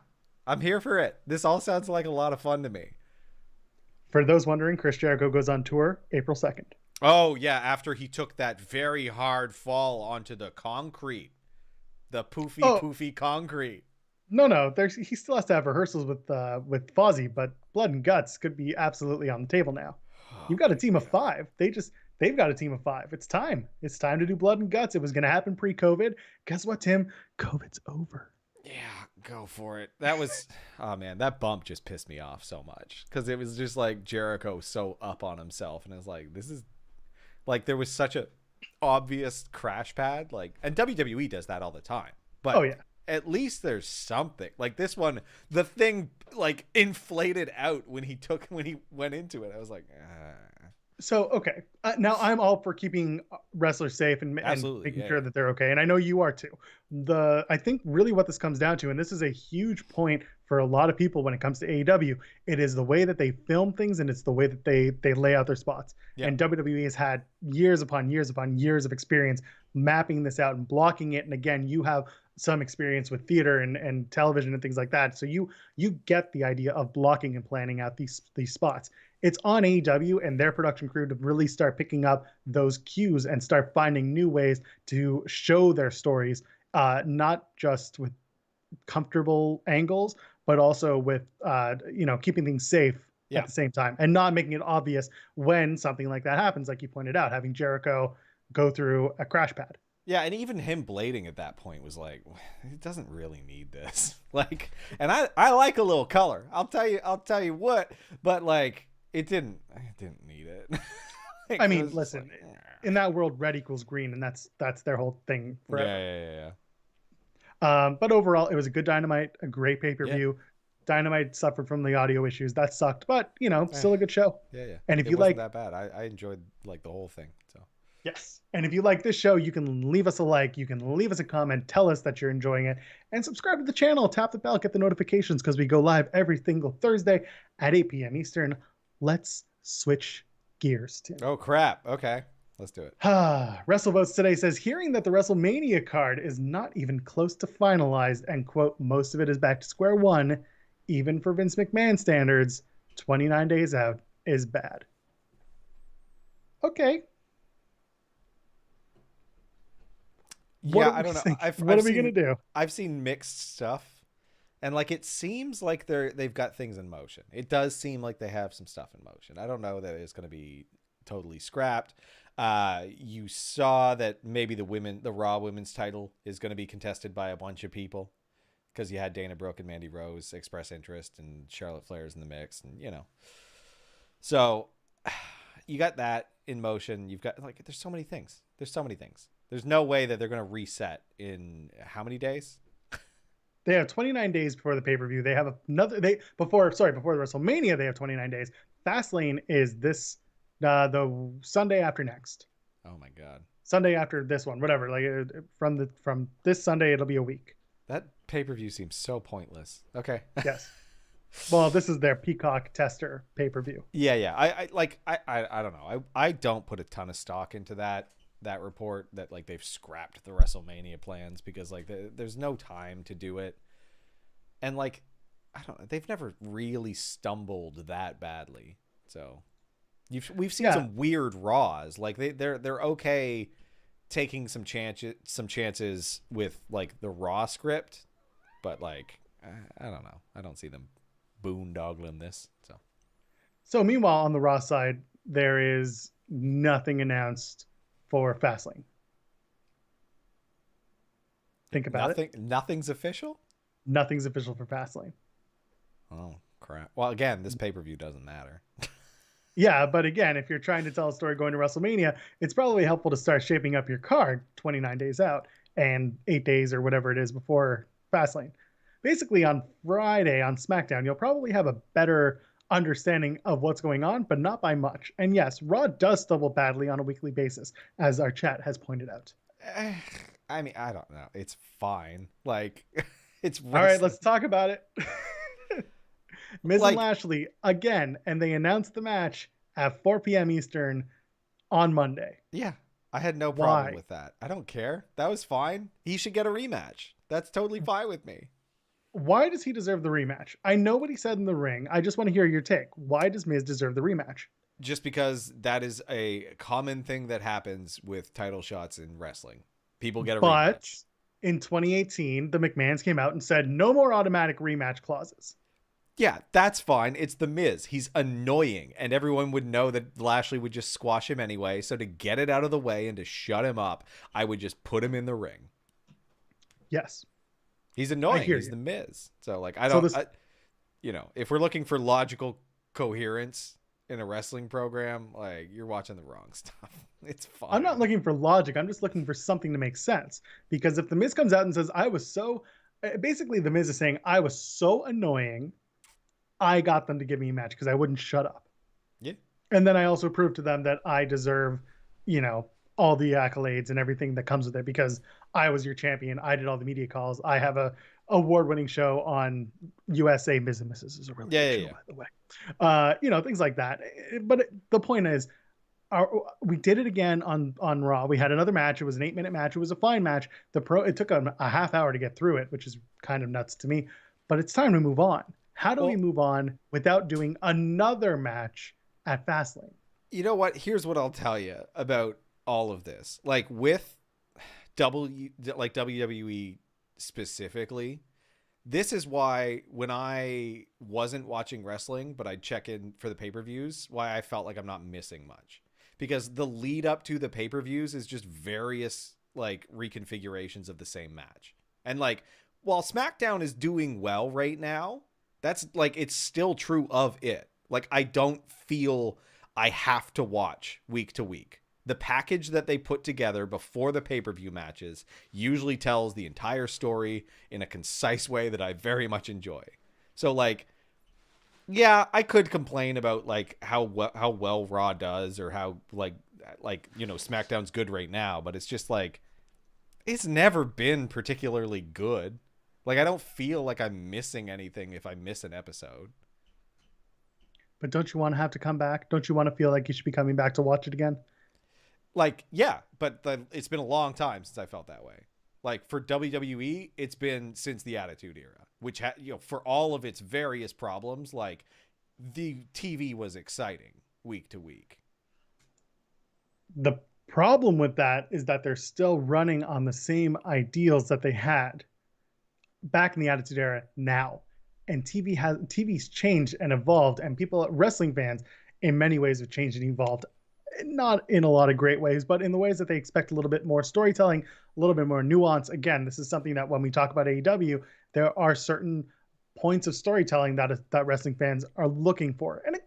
I'm here for it. This all sounds like a lot of fun to me. For those wondering, Chris Jericho goes on tour April 2nd. Oh, yeah, after he took that very hard fall onto the concrete. The poofy concrete. No. He still has to have rehearsals with Fozzy, but Blood and Guts could be absolutely on the table now. You've got a team of 5. They've got a team of 5. It's time. It's time to do Blood and Guts. It was going to happen pre-COVID. Guess what, Tim? COVID's over. Yeah, go for it. That was, oh man, that bump just pissed me off so much because it was just like Jericho so up on himself, and it's like, this is like, there was such a obvious crash pad, like, and WWE does that all the time, but at least there's something like this one. The thing like inflated out when he went into it. I was like, So, okay. Now I'm all for keeping wrestlers safe and making sure that they're okay. And I know you are too. I think really what this comes down to, and this is a huge point for a lot of people when it comes to AEW, it is the way that they film things and it's the way that they lay out their spots. Yeah. And WWE has had years upon years upon years of experience mapping this out and blocking it. And again, you have some experience with theater and television and things like that. So you get the idea of blocking and planning out these spots. It's on AEW and their production crew to really start picking up those cues and start finding new ways to show their stories, not just with comfortable angles, but also with, keeping things safe at the same time and not making it obvious when something like that happens. Like you pointed out, having Jericho go through a crash pad. Yeah, and even him blading at that point was like, it doesn't really need this. Like, and I like a little color. I'll tell you what, but like, it didn't need it. Like, I mean, listen, like, in that world, red equals green, and that's their whole thing forever. Yeah. But overall, it was a good Dynamite, a great pay-per-view. Yeah. Dynamite suffered from the audio issues. That sucked, but still a good show. Yeah. And if it you wasn't that bad, I enjoyed like the whole thing. So. Yes. And if you like this show, you can leave us a like, you can leave us a comment, tell us that you're enjoying it, and subscribe to the channel, tap the bell, get the notifications because we go live every single Thursday at 8 p.m. Eastern. Let's switch gears, Tim. Oh, crap. Okay. Let's do it. WrestleVotes today says, hearing that the WrestleMania card is not even close to finalized, and quote, most of it is back to square one, even for Vince McMahon standards, 29 days out is bad. Okay. Yeah, I don't know. What are we going to do? I've seen mixed stuff. And like, it seems like they've got things in motion. It does seem like they have some stuff in motion. I don't know that it's going to be totally scrapped. You saw that maybe the Raw women's title is going to be contested by a bunch of people. because you had Dana Brooke and Mandy Rose express interest, and Charlotte Flair's in the mix, and so you got that in motion. You've got there's so many things. There's no way that they're going to reset in how many days? They have 29 days before the pay-per-view. They have before the WrestleMania, they have 29 days. Fastlane is the Sunday after next. Oh my God. Sunday after this one, whatever. From this Sunday, it'll be a week. That pay-per-view seems so pointless. Okay. Yes. Well, this is their Peacock tester pay-per-view. Yeah. I don't know. I don't put a ton of stock into that report that they've scrapped the WrestleMania plans because there's no time to do it. And I don't know, they've never really stumbled that badly. So we've seen some weird Raws. They're okay taking some chances with the Raw script, but I don't know. I don't see them boondoggling this. So meanwhile, on the Raw side, there is nothing announced for Fastlane. Think about it. Nothing's official? Nothing's official for Fastlane. Oh, crap. Well, again, this pay-per-view doesn't matter. Yeah, but again, if you're trying to tell a story going to WrestleMania, it's probably helpful to start shaping up your card 29 days out and 8 days or whatever it is before Fastlane. Basically, on Friday on SmackDown, you'll probably have a better understanding of what's going on, but not by much. And yes, Raw does stumble badly on a weekly basis, as our chat has pointed out. I mean, I don't know. It's fine. It's all right. Let's talk about it. Miz and Lashley again, and they announced the match at 4 p.m. Eastern on Monday. Yeah, I had no problem with that. I don't care. That was fine. He should get a rematch. That's totally fine with me. Why does he deserve the rematch? I know what he said in the ring. I just want to hear your take. Why does Miz deserve the rematch? Just because that is a common thing that happens with title shots in wrestling. People get a rematch. But in 2018, the McMahons came out and said no more automatic rematch clauses. Yeah, that's fine. It's the Miz. He's annoying, and everyone would know that Lashley would just squash him anyway. So to get it out of the way and to shut him up, I would just put him in the ring. Yes. He's annoying. He's the Miz. So I don't, if we're looking for logical coherence in a wrestling program, you're watching the wrong stuff. It's fine. I'm not looking for logic. I'm just looking for something to make sense. Because if the Miz comes out and says, basically the Miz is saying, I was so annoying, I got them to give me a match because I wouldn't shut up. Yeah. And then I also proved to them that I deserve, all the accolades and everything that comes with it because I was your champion. I did all the media calls. I have a award-winning show on USA. Miz and Mrs. is a really good show, by the way. Things like that. But the point is, we did it again on Raw. We had another match. It was an 8-minute match. It was a fine match. It took a half hour to get through it, which is kind of nuts to me. But it's time to move on. How do we move on without doing another match at Fastlane? You know what? Here's what I'll tell you about all of this. With WWE specifically, this is why when I wasn't watching wrestling, but I'd check in for the pay-per-views, why I felt like I'm not missing much. Because the lead up to the pay-per-views is just various reconfigurations of the same match. And while SmackDown is doing well right now, that's it's still true of it. I don't feel I have to watch week to week. The package that they put together before the pay-per-view matches usually tells the entire story in a concise way that I very much enjoy. So yeah, I could complain about how well Raw does or how SmackDown's good right now, but it's just it's never been particularly good. I don't feel like I'm missing anything if I miss an episode. But don't you want to have to come back? Don't you want to feel like you should be coming back to watch it again? Yeah, but it's been a long time since I felt that way. For WWE, it's been since the Attitude Era, which for all of its various problems, the TV was exciting week to week. The problem with that is that they're still running on the same ideals that they had back in the Attitude Era now. And TV's changed and evolved, and wrestling fans in many ways have changed and evolved. Not in a lot of great ways, but in the ways that they expect a little bit more storytelling, a little bit more nuance. Again, this is something that when we talk about AEW, there are certain points of storytelling that wrestling fans are looking for. And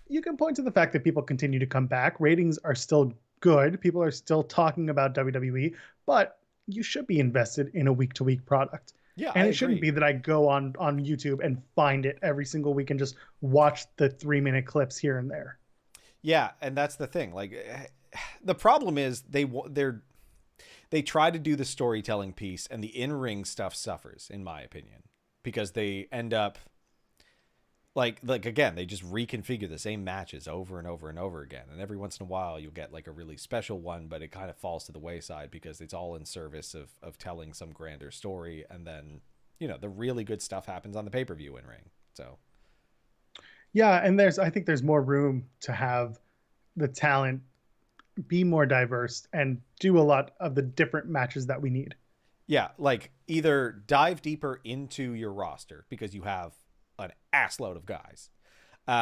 you can point to the fact that people continue to come back. Ratings are still good. People are still talking about WWE, but you should be invested in a week-to-week product. Yeah, And I it shouldn't agree. be that I go on YouTube and find it every single week and just watch the 3-minute clips here and there. Yeah, and that's the thing. Like, the problem is they try to do the storytelling piece, and the in-ring stuff suffers, in my opinion, because they end up like again, they just reconfigure the same matches over and over and over again, and every once in a while you'll get like a really special one, but it kind of falls to the wayside because it's all in service of telling some grander story, and then the really good stuff happens on the pay-per-view in-ring. So yeah, and I think there's more room to have the talent be more diverse and do a lot of the different matches that we need. yeah, like either dive deeper into your roster because you have an assload of guys. When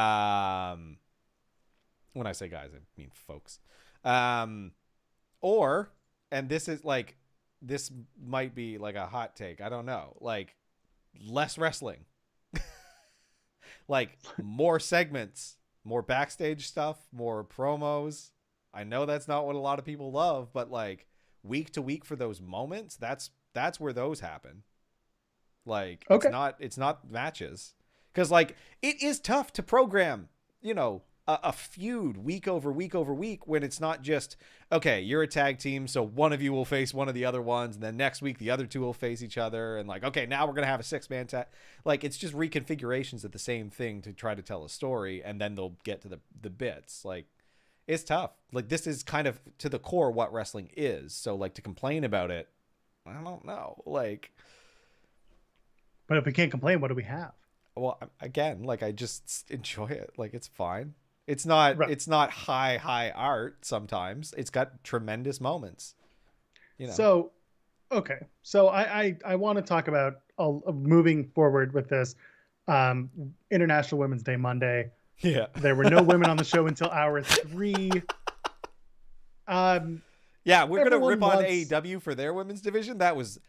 I say guys, I mean folks. Or, and this might be like a hot take, I don't know, like less wrestling. Like more segments, more backstage stuff, more promos. I know that's not what a lot of people love, but like week to week for those moments, that's where those happen. Like Okay. it's not matches. Because like it is tough to program, a feud week over week over week when it's not just, okay, you're a tag team, so one of you will face one of the other ones, and then next week the other two will face each other, and like, okay, now we're gonna have a 6-man tag. Like, it's just reconfigurations of the same thing to try to tell a story, and then they'll get to the bits. Like, it's tough. Like, this is kind of to the core what wrestling is. So like to complain about it, I don't know. Like, But if we can't complain, what do we have? well, again, like I just enjoy it. Like, it's fine. It's not Right. it's not high art sometimes. It's got tremendous moments. So, okay. So I want to talk about moving forward with this. International Women's Day Monday. Yeah. There were no women on the show until hour 3. Yeah, we're gonna Everyone rip on wants- AEW for their women's division. That was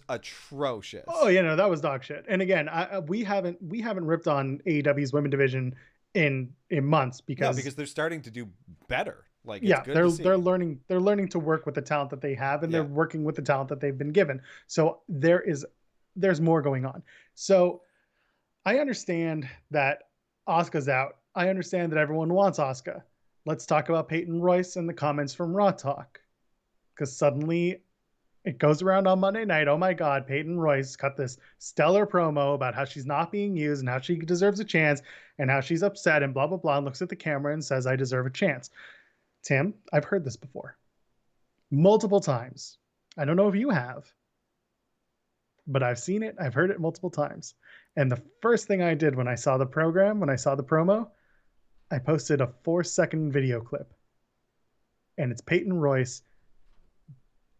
atrocious. Oh, no, that was dog shit. And again, we haven't ripped on AEW's women division in months because they're starting to do better. Like, yeah, it's good to see. they're learning to work with the talent that they have, and they're working with the talent that they've been given. So there's more going on. So I understand that Asuka's out. I understand that everyone wants Asuka. Let's talk about Peyton Royce and the comments from Raw Talk, because suddenly it goes around on Monday night. Oh my God, Peyton Royce cut this stellar promo about how she's not being used and how she deserves a chance and how she's upset and blah, blah, blah, and looks at the camera and says, I deserve a chance. Tim, I've heard this before multiple times. I don't know if you have, but I've seen it. I've heard it multiple times. And the first thing I did when I saw the promo, I posted a 4-second video clip. And it's Peyton Royce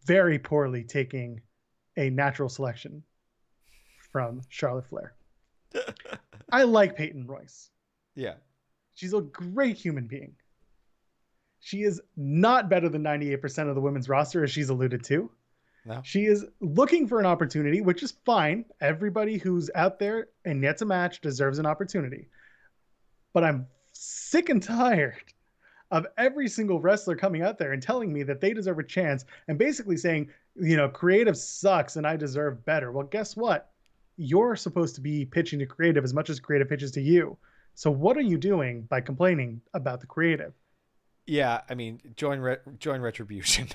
very poorly taking a natural selection from Charlotte Flair. I like Peyton Royce. Yeah. She's a great human being. She is not better than 98% of the women's roster, as she's alluded to. No. She is looking for an opportunity, which is fine. Everybody who's out there and gets a match deserves an opportunity. But I'm sick and tired of every single wrestler coming out there and telling me that they deserve a chance and basically saying, creative sucks and I deserve better. Well, guess what? You're supposed to be pitching to creative as much as creative pitches to you. So what are you doing by complaining about the creative? Yeah, I mean, join Retribution.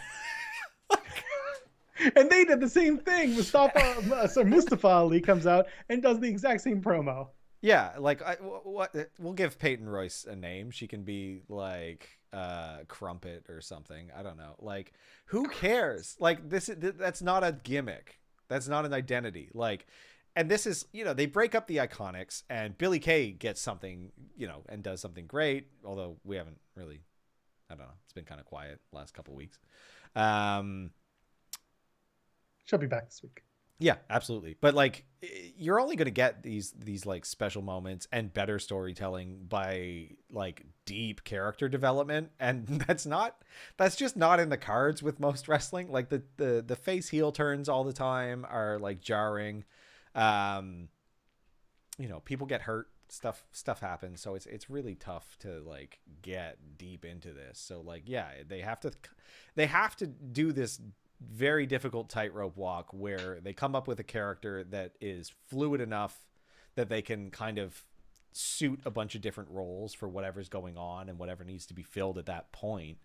And they did the same thing. Mustafa Ali comes out and does the exact same promo. Yeah, like we'll give Peyton Royce a name. She can be like Crumpet or something. I don't know. Like, who cares? Like, that's not a gimmick. That's not an identity. Like, and this is, they break up the Iconics, and Billie Kay gets something, and does something great. Although we haven't really, I don't know. It's been kind of quiet last couple of weeks. She'll be back this week. Yeah, absolutely. But like, you're only going to get these like special moments and better storytelling by like deep character development. And that's just not in the cards with most wrestling. Like the face heel turns all the time are like jarring. You know, people get hurt, stuff happens, so it's really tough to like get deep into this. So like, yeah, they have to do this very difficult tightrope walk where they come up with a character that is fluid enough that they can kind of suit a bunch of different roles for whatever's going on and whatever needs to be filled at that point.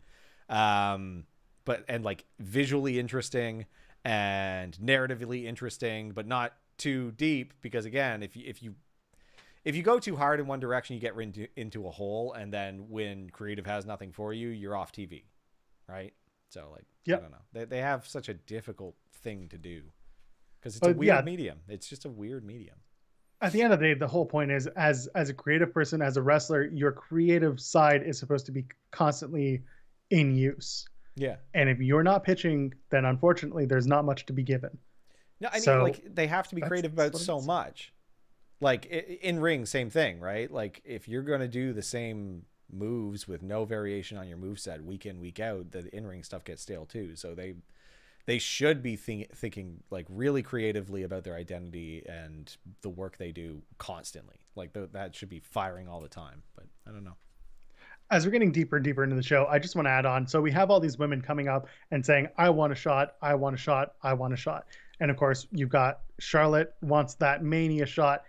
But like visually interesting and narratively interesting, but not too deep, because again, if you go too hard in one direction, you get into a hole, and then when creative has nothing for you, you're off TV, right? So like, yep. I don't know. They have such a difficult thing to do because it's a weird medium. It's just a weird medium. At the end of the day, the whole point is, as a creative person, as a wrestler, your creative side is supposed to be constantly in use. Yeah. And if you're not pitching, then unfortunately, there's not much to be given. No, I mean, like, they have to be creative about so much. Like in ring, same thing, right? Like if you're going to do the same moves with no variation on your moveset week in, week out, the in-ring stuff gets stale too. So they should be thinking like really creatively about their identity and the work they do constantly. Like that should be firing all the time, but I don't know. As we're getting deeper and deeper into the show, I just want to add on. So we have all these women coming up and saying, I want a shot, I want a shot, I want a shot. And of course, you've got Charlotte wants that Mania shot.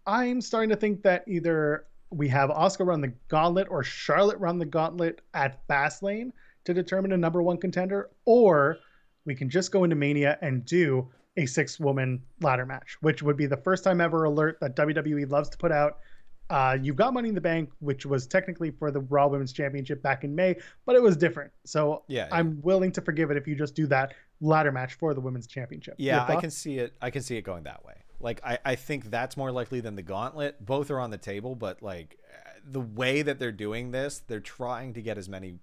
I'm starting to think that either we have Asuka run the gauntlet or Charlotte run the gauntlet at Fastlane to determine a number one contender, or we can just go into Mania and do a 6-woman ladder match, which would be the first time ever alert that WWE loves to put out. You've got Money in the Bank, which was technically for the Raw Women's Championship back in May, but it was different. So yeah. I'm willing to forgive it if you just do that ladder match for the Women's Championship. Yeah, I can see it going that way. Like, I think that's more likely than the gauntlet. Both are on the table, but like the way that they're doing this, they're trying to get as many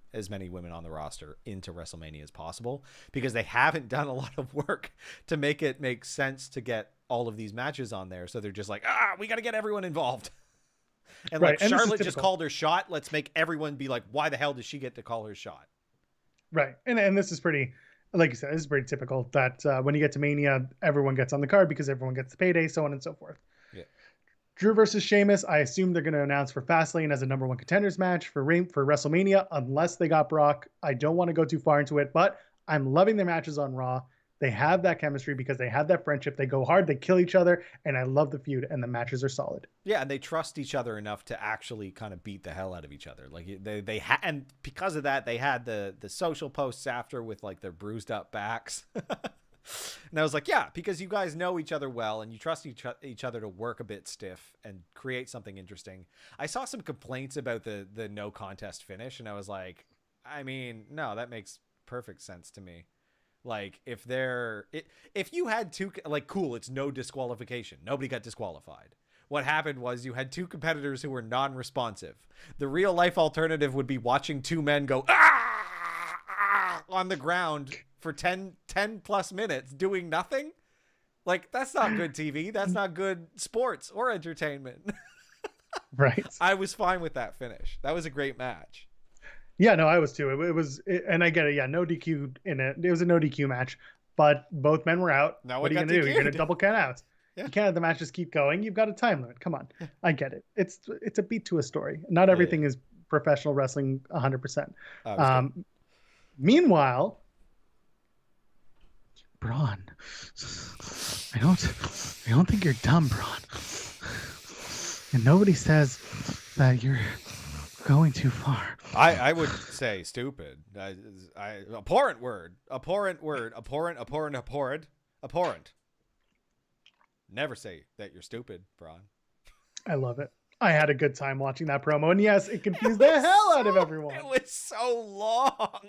women on the roster into WrestleMania as possible, because they haven't done a lot of work to make it make sense to get all of these matches on there. So they're just like, we got to get everyone involved. And right. Like, Charlotte just called her shot. Let's make everyone be like, why the hell does she get to call her shot? Right. And this is pretty, like you said, this is pretty typical that when you get to Mania, everyone gets on the card because everyone gets the payday, so on and so forth. Yeah. Drew versus Sheamus, I assume they're going to announce for Fastlane as a number one contenders match for WrestleMania, unless they got Brock. I don't want to go too far into it, but I'm loving their matches on Raw. They have that chemistry because they have that friendship. They go hard, they kill each other, and I love the feud, and the matches are solid. Yeah, and they trust each other enough to actually kind of beat the hell out of each other. Like and because of that, they had the social posts after with like their bruised up backs. And I was like, yeah, because you guys know each other well and you trust each other to work a bit stiff and create something interesting. I saw some complaints about the no contest finish, and I was like, I mean, no, that makes perfect sense to me. Like if you had two, like, cool, it's no disqualification. Nobody got disqualified. What happened was you had two competitors who were non-responsive. The real life alternative would be watching two men go on the ground for 10 plus minutes doing nothing. Like, that's not good TV. That's not good sports or entertainment. Right. I was fine with that finish. That was a great match. Yeah, no, I was too. And I get it. Yeah, no DQ in it. It was a no DQ match, but both men were out. Now what are you going to do? You're going to double count out. Yeah. You can't have the match just keep going. You've got a time limit. Come on. Yeah. I get it. It's a beat to a story. Not everything is professional wrestling 100%. Meanwhile, Braun, I don't think you're dumb, Braun. And nobody says that you're going too far. I would say stupid. Abhorrent word. Never say that you're stupid, Braun. I love it. I had a good time watching that promo, and yes, it confused the hell out of everyone. It was so long.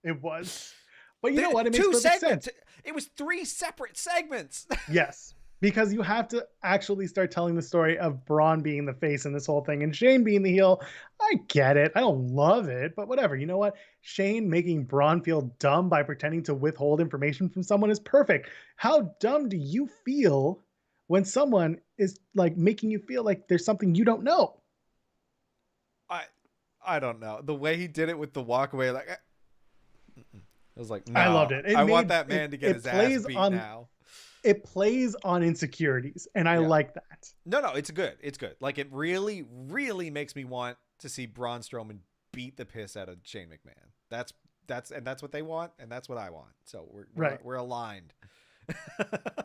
It was. But you know what? It makes perfect sense. It was 3 separate segments. Yes. Because you have to actually start telling the story of Braun being the face in this whole thing and Shane being the heel. I get it. I don't love it, but whatever. You know what? Shane making Braun feel dumb by pretending to withhold information from someone is perfect. How dumb do you feel when someone is like making you feel like there's something you don't know? I don't know. The way he did it with the walk away, like, I was like, no, I loved it. I want that man to get his ass beat now. it plays on insecurities, and I Yeah. like that. No, it's good. It's good. Like, it really, really makes me want to see Braun Strowman beat the piss out of Shane McMahon. That's what they want, and that's what I want. So we're aligned.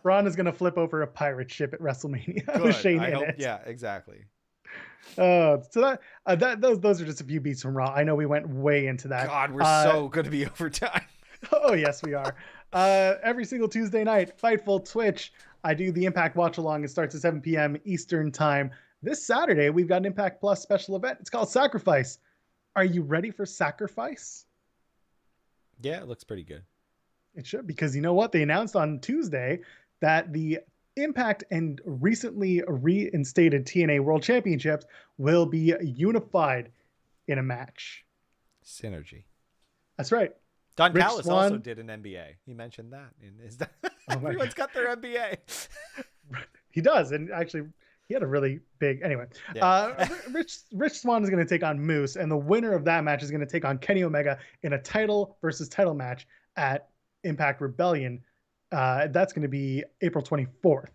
Braun is going to flip over a pirate ship at WrestleMania with Good. Shane I in hope. it. Yeah, exactly. So those are just a few beats from Raw. I know we went way into that. God, we're so going to be over time. Oh yes, we are. Every single Tuesday night, Fightful Twitch. I do the Impact Watch Along. It starts at 7 p.m. Eastern Time. This Saturday, we've got an Impact Plus special event. It's called Sacrifice. Are you ready for Sacrifice? Yeah, it looks pretty good. It should, because you know what? They announced on Tuesday that the Impact and recently reinstated TNA World Championships will be unified in a match. Synergy. That's right. Don Rich Callis Swann also did an MBA. He mentioned that in his. Everyone's got their MBA. He does, and actually, he had a really big. Anyway, Yeah. Rich Swann is going to take on Moose, and the winner of that match is going to take on Kenny Omega in a title versus title match at Impact Rebellion. That's going to be April 24th.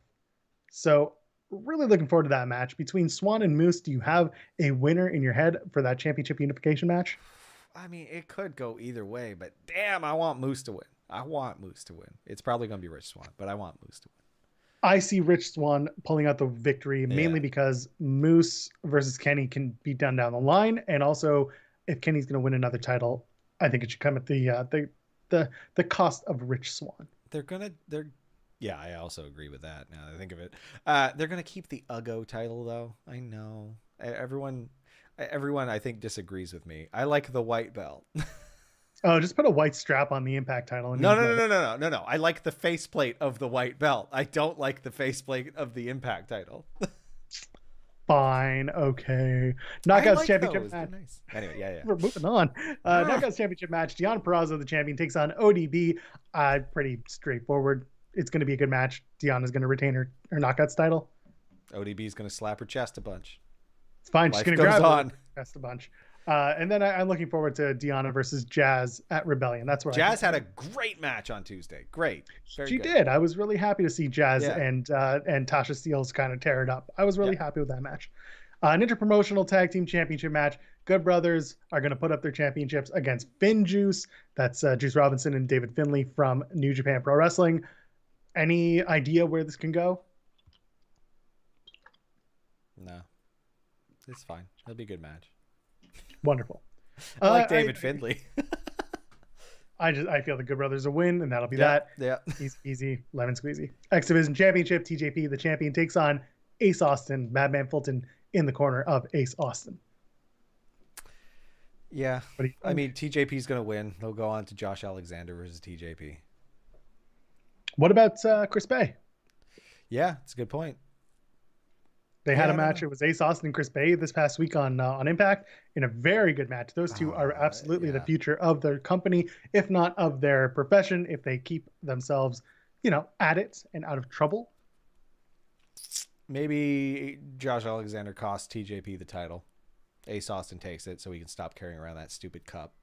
So, really looking forward to that match between Swann and Moose. Do you have a winner in your head for that championship unification match? I mean, it could go either way, but damn, I want Moose to win. It's probably going to be Rich Swann, but I want Moose to win. I see Rich Swann pulling out the victory mainly because Moose versus Kenny can be done down the line, and also if Kenny's going to win another title, I think it should come at the cost of Rich Swann. Yeah, I also agree with that. Now that I think of it, they're going to keep the UGO title though. I know everyone I think disagrees with me. I like the white belt. Oh, just put a white strap on the Impact title. No. I like the faceplate of the white belt. I don't like the faceplate of the Impact title. Fine, okay. Knockouts championship match. Nice. Anyway, yeah. We're moving on. Knockouts championship match. Deonna Purrazzo, the champion, takes on ODB. Pretty straightforward. It's going to be a good match. Deonna's going to retain her knockouts title. ODB is going to slap her chest a bunch. It's fine. Life She's going to grab on. her chest a bunch. And then I'm looking forward to Deonna versus Jazz at Rebellion. That's where Jazz had a great match on Tuesday. Great. She did. I was really happy to see Jazz and Tasha Steelz kind of tear it up. I was really happy with that match. An interpromotional tag team championship match. Good Brothers are going to put up their championships against Finn Juice. That's Juice Robinson and David Finlay from New Japan Pro Wrestling. Any idea where this can go? No. It's fine. It'll be a good match. Wonderful. I like David Finlay. I feel the Good Brothers will win, and that'll be that. Yeah. Easy, lemon squeezy. X Division Championship, TJP, the champion, takes on Ace Austin, Madman Fulton in the corner of Ace Austin. Yeah. I mean, TJP's going to win. They'll go on to Josh Alexander versus TJP. What about Chris Bay? Yeah, it's a good point. They had a match. It was Ace Austin and Chris Bay this past week on Impact in a very good match. Those two are absolutely the future of their company, if not of their profession, if they keep themselves, at it and out of trouble. Maybe Josh Alexander costs TJP the title. Ace Austin takes it so he can stop carrying around that stupid cup.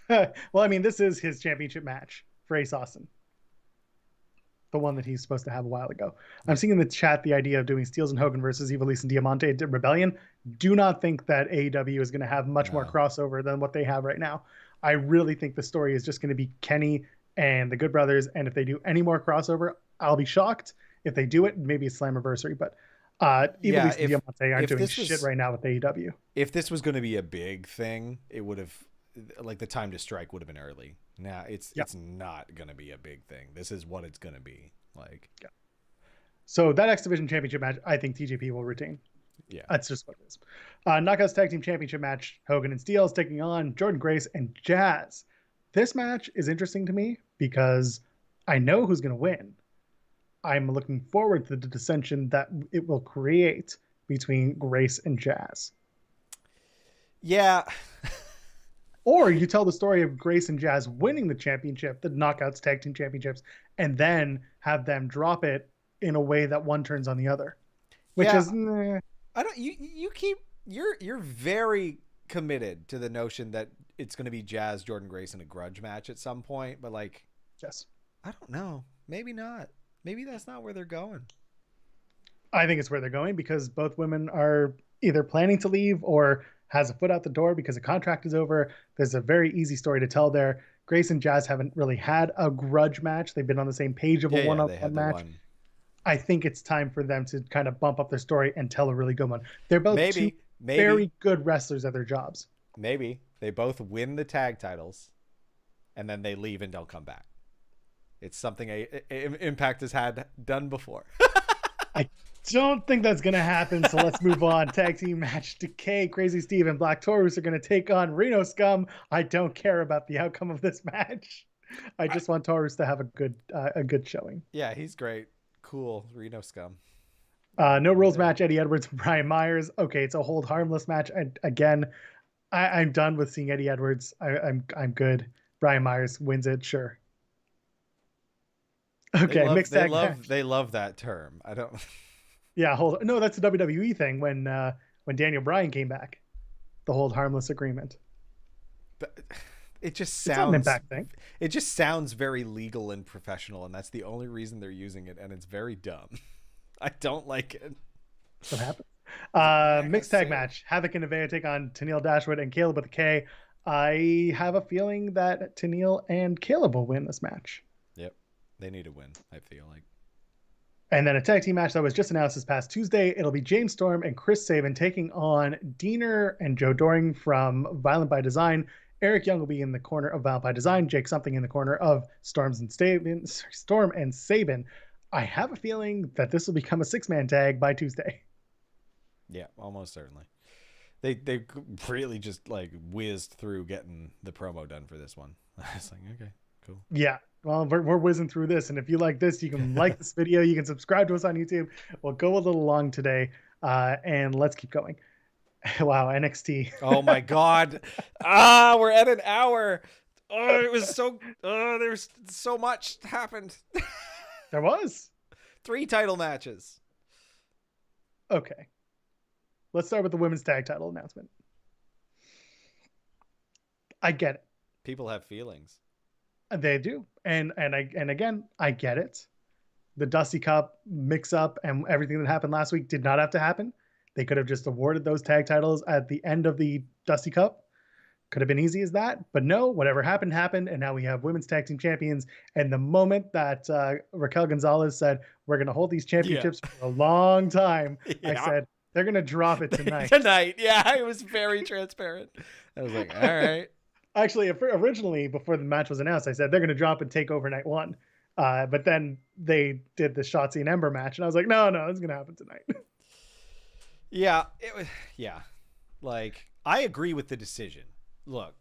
Well, I mean, this is his championship match for Ace Austin. The one that he's supposed to have a while ago. I'm seeing in the chat the idea of doing Steelz and Hogan versus Ivelisse and Diamante at Rebellion. Do not think that AEW is going to have much more crossover than what they have right now. I really think the story is just going to be Kenny and the Good Brothers. And if they do any more crossover, I'll be shocked. If they do it, maybe it's Slammiversary. But Ivelisse and Diamante aren't doing shit right now with AEW. If this was going to be a big thing, it would have, the time to strike would have been early. Now it's not going to be a big thing. This is what it's going to be. So that X Division Championship match, I think TJP will retain. Yeah. That's just what it is. Knockouts Tag Team Championship match, Hogan and Steelz taking on Jordan Grace and Jazz. This match is interesting to me because I know who's going to win. I'm looking forward to the dissension that it will create between Grace and Jazz. Yeah. Or you tell the story of Grace and Jazz winning the championship, the Knockouts Tag Team Championships, and then have them drop it in a way that one turns on the other. Which is I don't you're very committed to the notion that it's going to be Jazz Jordan Grace in a grudge match at some point, but yes. I don't know. Maybe not. Maybe that's not where they're going. I think it's where they're going because both women are either planning to leave or has a foot out the door because the contract is over. There's a very easy story to tell there. Grace and Jazz haven't really had a grudge match. They've been on the same page of a Yeah, they one-on-one had the match. one. I think it's time for them to kind of bump up their story and tell a really good one. They're both two Maybe, very good wrestlers at their jobs. maybe they both win the tag titles, and then they leave and don't come back. It's something Impact has had done before. I don't think that's going to happen. So let's move on. Tag team match. Decay, Crazy Steve, and Black Taurus are going to take on Reno Scum. I don't care about the outcome of this match. I just want Taurus to have a good showing. Yeah, he's great. Cool. Reno Scum. No rules match. Eddie Edwards, Brian Myers. Okay, it's a hold harmless match. I'm done with seeing Eddie Edwards. I'm good. Brian Myers wins it. Sure. Okay, mixed tag match. They love that term. I don't. Yeah, no, that's a WWE thing when Daniel Bryan came back, the hold harmless agreement. But it just It's not an sounds. Impact thing. It just sounds very legal and professional, and that's the only reason they're using it, and it's very dumb. I don't like it. What happened? Mixed tag match. Havoc and Nevaeh take on Tennille Dashwood and Caleb with a K. I have a feeling that Tennille and Caleb will win this match. Yep, they need to win. I feel like. And then a tag team match that was just announced this past Tuesday. It'll be James Storm and Chris Sabin taking on Diener and Joe Doring from Violent by Design. Eric Young will be in the corner of Violent by Design. Jake Something in the corner of Storm and Sabin. I have a feeling that this will become a 6-man tag by Tuesday. Yeah, almost certainly. They really just like whizzed through getting the promo done for this one. I was like, okay, cool. Yeah. Well, we're whizzing through this, and if you like this, you can like this video. You can subscribe to us on YouTube. We'll go a little long today, and let's keep going. Wow, NXT. Oh my God! We're at an hour. Oh, it was so. There's so much happened. There was 3 title matches. Okay. Let's start with the women's tag title announcement. I get it. People have feelings. They do. And again, I get it. The Dusty Cup mix up and everything that happened last week did not have to happen. They could have just awarded those tag titles at the end of the Dusty Cup. Could have been easy as that, but no, whatever happened, happened. And now we have women's tag team champions. And the moment that Raquel Gonzalez said, we're going to hold these championships for a long time, I said, they're going to drop it tonight. Yeah, it was very transparent. I was like, all right. Actually, originally, before the match was announced, I said they're going to drop and take over night 1. But then they did the Shotzi and Ember match. And I was like, no, it's going to happen tonight. Yeah, it was. Yeah. Like, I agree with the decision. Look,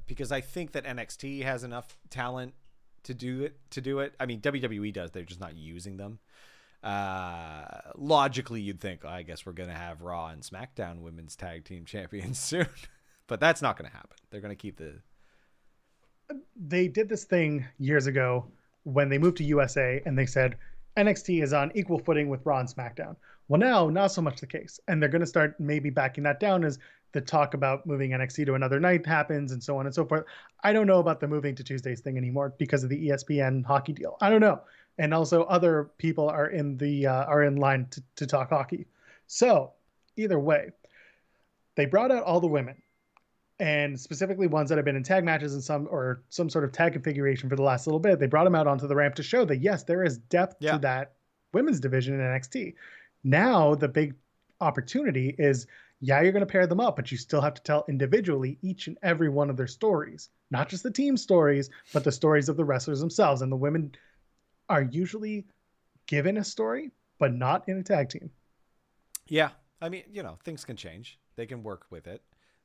because I think that NXT has enough talent to do it. I mean, WWE does. They're just not using them. Logically, you'd think, I guess we're going to have Raw and SmackDown women's tag team champions soon. But that's not going to happen. They're going to keep the... They did this thing years ago when they moved to USA and they said NXT is on equal footing with Raw and SmackDown. Well, now, not so much the case. And they're going to start maybe backing that down as the talk about moving NXT to another night happens and so on and so forth. I don't know about the moving to Tuesdays thing anymore because of the ESPN hockey deal. I don't know. And also other people are in line to talk hockey. So either way, they brought out all the women, and specifically ones that have been in tag matches in some sort of tag configuration for the last little bit. They brought them out onto the ramp to show that, yes, there is depth to that women's division in NXT. Now, the big opportunity is, you're going to pair them up, but you still have to tell individually each and every one of their stories, not just the team stories, but the stories of the wrestlers themselves. And the women are usually given a story, but not in a tag team. Yeah. I mean, things can change. They can work with it.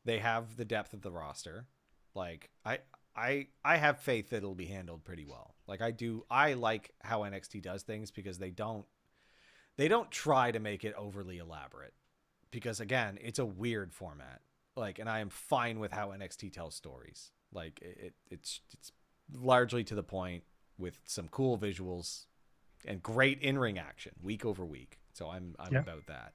They have the depth of the roster. Like, I have faith that it'll be handled pretty well. Like, I do. I like how NXT does things because they don't try to make it overly elaborate, because again, it's a weird format. Like, and I am fine with how NXT tells stories. Like, it's largely to the point with some cool visuals and great in-ring action week over week. So I'm about that.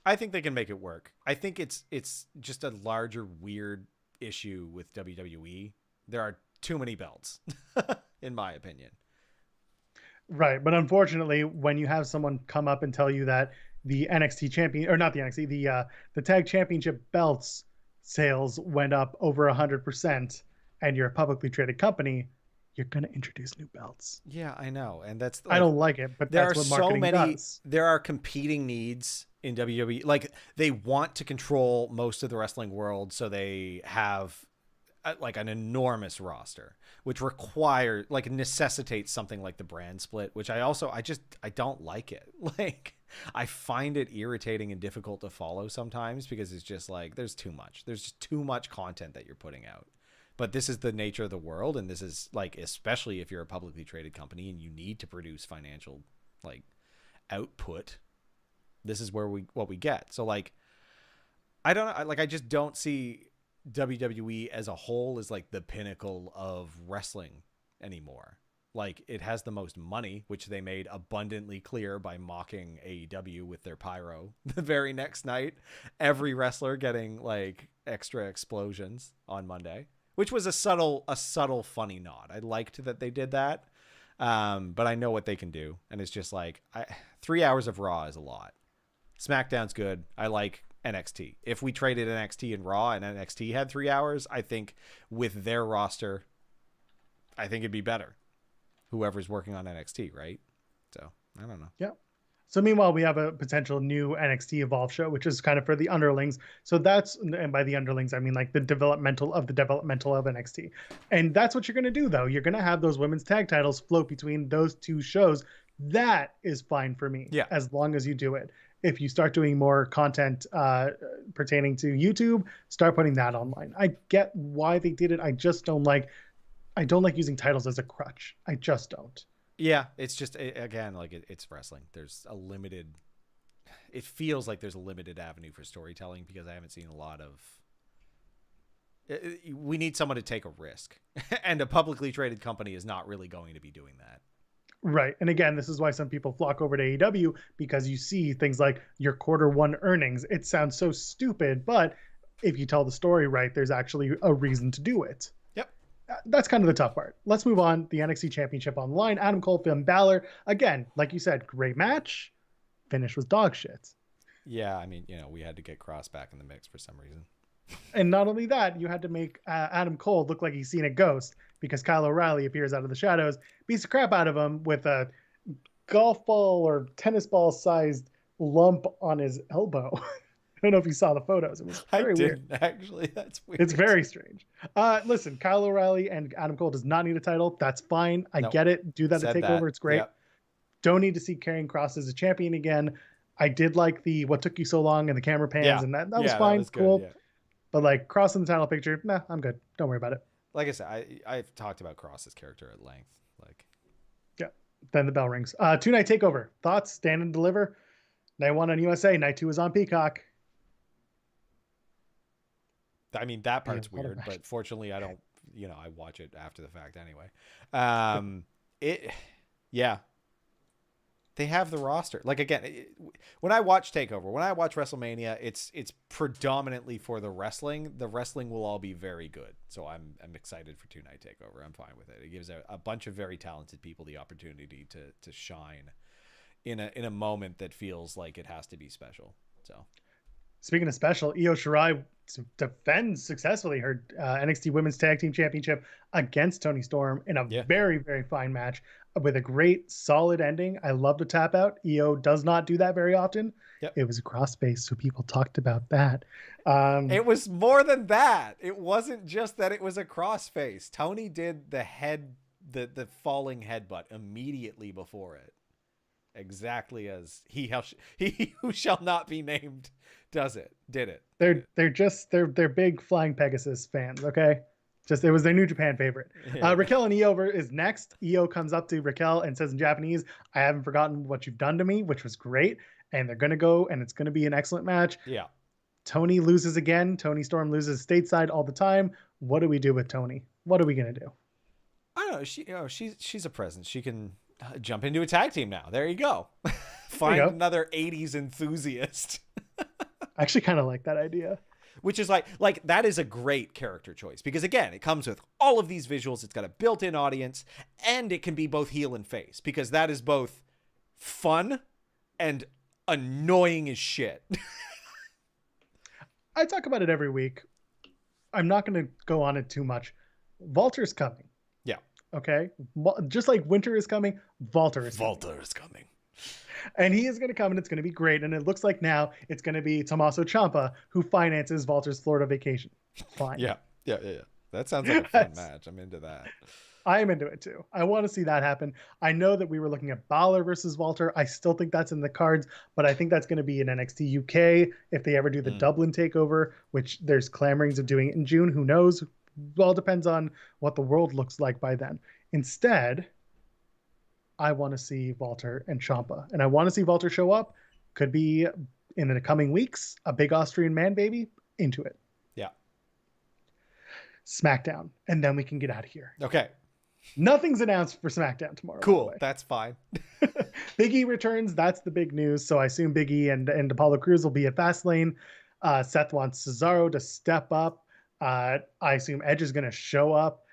I think they can make it work. I think it's just a larger weird issue with WWE. There are too many belts, in my opinion. Right, but unfortunately, when you have someone come up and tell you that the NXT champion, or not the NXT, the tag championship belts sales went up over 100%, and you're a publicly traded company, you're gonna introduce new belts. Yeah, I know, and that's I don't like it, but that's what marketing does. There are competing needs in WWE. Like, they want to control most of the wrestling world, so they have like an enormous roster, which requires, like, necessitates something like the brand split, which I don't like it. Like, I find it irritating and difficult to follow sometimes, because it's just like, there's just too much content that you're putting out. But this is the nature of the world, and this is, like, especially if you're a publicly traded company and you need to produce financial, like, output, this is what we get. So, like, I just don't see WWE as a whole as, like, the pinnacle of wrestling anymore. Like, it has the most money, which they made abundantly clear by mocking AEW with their pyro the very next night. Every wrestler getting, like, extra explosions on Monday, which was a subtle funny nod. I liked that they did that. But I know what they can do. And it's just like, 3 hours of Raw is a lot. SmackDown's good. I like NXT. If we traded NXT and Raw and NXT had 3 hours, I think with their roster, I think it'd be better. Whoever's working on NXT, right? So, I don't know. Yeah. So meanwhile, we have a potential new NXT Evolve show, which is kind of for the underlings. So that's, and by the underlings, I mean like the developmental of NXT. And that's what you're going to do, though. You're going to have those women's tag titles float between those two shows. That is fine for me. Yeah. As long as you do it. If you start doing more content pertaining to YouTube, start putting that online. I get why they did it. I don't like using titles as a crutch. I just don't. Yeah, it's just, again, like, it's wrestling. It feels like there's a limited avenue for storytelling, because I haven't seen a lot of, we need someone to take a risk. And a publicly traded company is not really going to be doing that. Right. And again, this is why some people flock over to AEW, because you see things like your Q1 earnings. It sounds so stupid, but if you tell the story right, there's actually a reason to do it. Yep. That's kind of the tough part. Let's move on. The NXT Championship online. Adam Cole, Finn Balor. Again, like you said, great match. Finish was dog shit. Yeah, I mean, we had to get Cross back in the mix for some reason. And not only that, you had to make Adam Cole look like he's seen a ghost, because Kyle O'Reilly appears out of the shadows, beats the crap out of him with a golf ball or tennis ball sized lump on his elbow. I don't know if you saw the photos. It was very weird. Actually, that's weird. It's very strange. Listen, Kyle O'Reilly and Adam Cole does not need a title. That's fine. I get it. Do that to take over. It's great. Yep. Don't need to see Karrion Kross as a champion again. I did like the what took you so long and the camera pans, and that was fine. That was cool. Good, yeah. But like Kross in the title picture, nah, I'm good. Don't worry about it. Like I said, I've talked about Kross's character at length. Like, yeah. Then the bell rings. 2-night takeover. Thoughts? Stand and deliver. Night 1 on USA. Night 2 is on Peacock. I mean, that part's weird, but fortunately, I don't. I watch it after the fact anyway. Yeah. They have the roster. Like, again, when I watch TakeOver, when I watch WrestleMania, it's predominantly for the wrestling. The wrestling will all be very good. So I'm excited for 2-night TakeOver. I'm fine with it. It gives a bunch of very talented people the opportunity to shine in a moment that feels like it has to be special. So, speaking of special, Io Shirai defends successfully her NXT Women's Tag Team Championship against Toni Storm in a very, very fine match with a great, solid ending. I love to tap out. Io does not do that very often. Yep. It was a crossface, so people talked about that. It was more than that. It wasn't just that it was a crossface. Toni did the falling headbutt immediately before it. Exactly as he who shall not be named did it. They're big Flying Pegasus fans, okay? It was their New Japan favorite. Yeah. Raquel and Io is next. Io comes up to Raquel and says in Japanese, "I haven't forgotten what you've done to me," which was great. And they're gonna go, and it's gonna be an excellent match. Yeah. Toni loses again. Toni Storm loses stateside all the time. What do we do with Toni? What are we gonna do? I don't know. She's a presence. She can jump into a tag team now. There you go. Find another 80s enthusiast. I actually kind of like that idea. which is like that is a great character choice because again, it comes with all of these visuals. It's got a built-in audience, and it can be both heel and face because that is both fun and annoying as shit. I talk about it every week. I'm not going to go on it too much. Walter's coming. Yeah. Okay. Just like winter is coming, Walter is coming. And he is going to come, and it's going to be great. And it looks like now it's going to be Tommaso Ciampa who finances Walter's Florida vacation. Fine. Yeah. That sounds like a fun match. I'm into that. I am into it too. I want to see that happen. I know that we were looking at Balor versus Walter. I still think that's in the cards, but I think that's going to be in NXT UK if they ever do the Dublin takeover, which there's clamorings of doing it in June. Who knows? All depends on what the world looks like by then. Instead, I want to see Walter and Ciampa, and I want to see Walter show up. Could be in the coming weeks, a big Austrian man baby. Into it. Yeah. SmackDown, and then we can get out of here. Okay. Nothing's announced for SmackDown tomorrow. Cool. That's fine. Big E returns. That's the big news. So I assume Big E and Apollo Crews will be at Fastlane. Seth wants Cesaro to step up. I assume Edge is going to show up.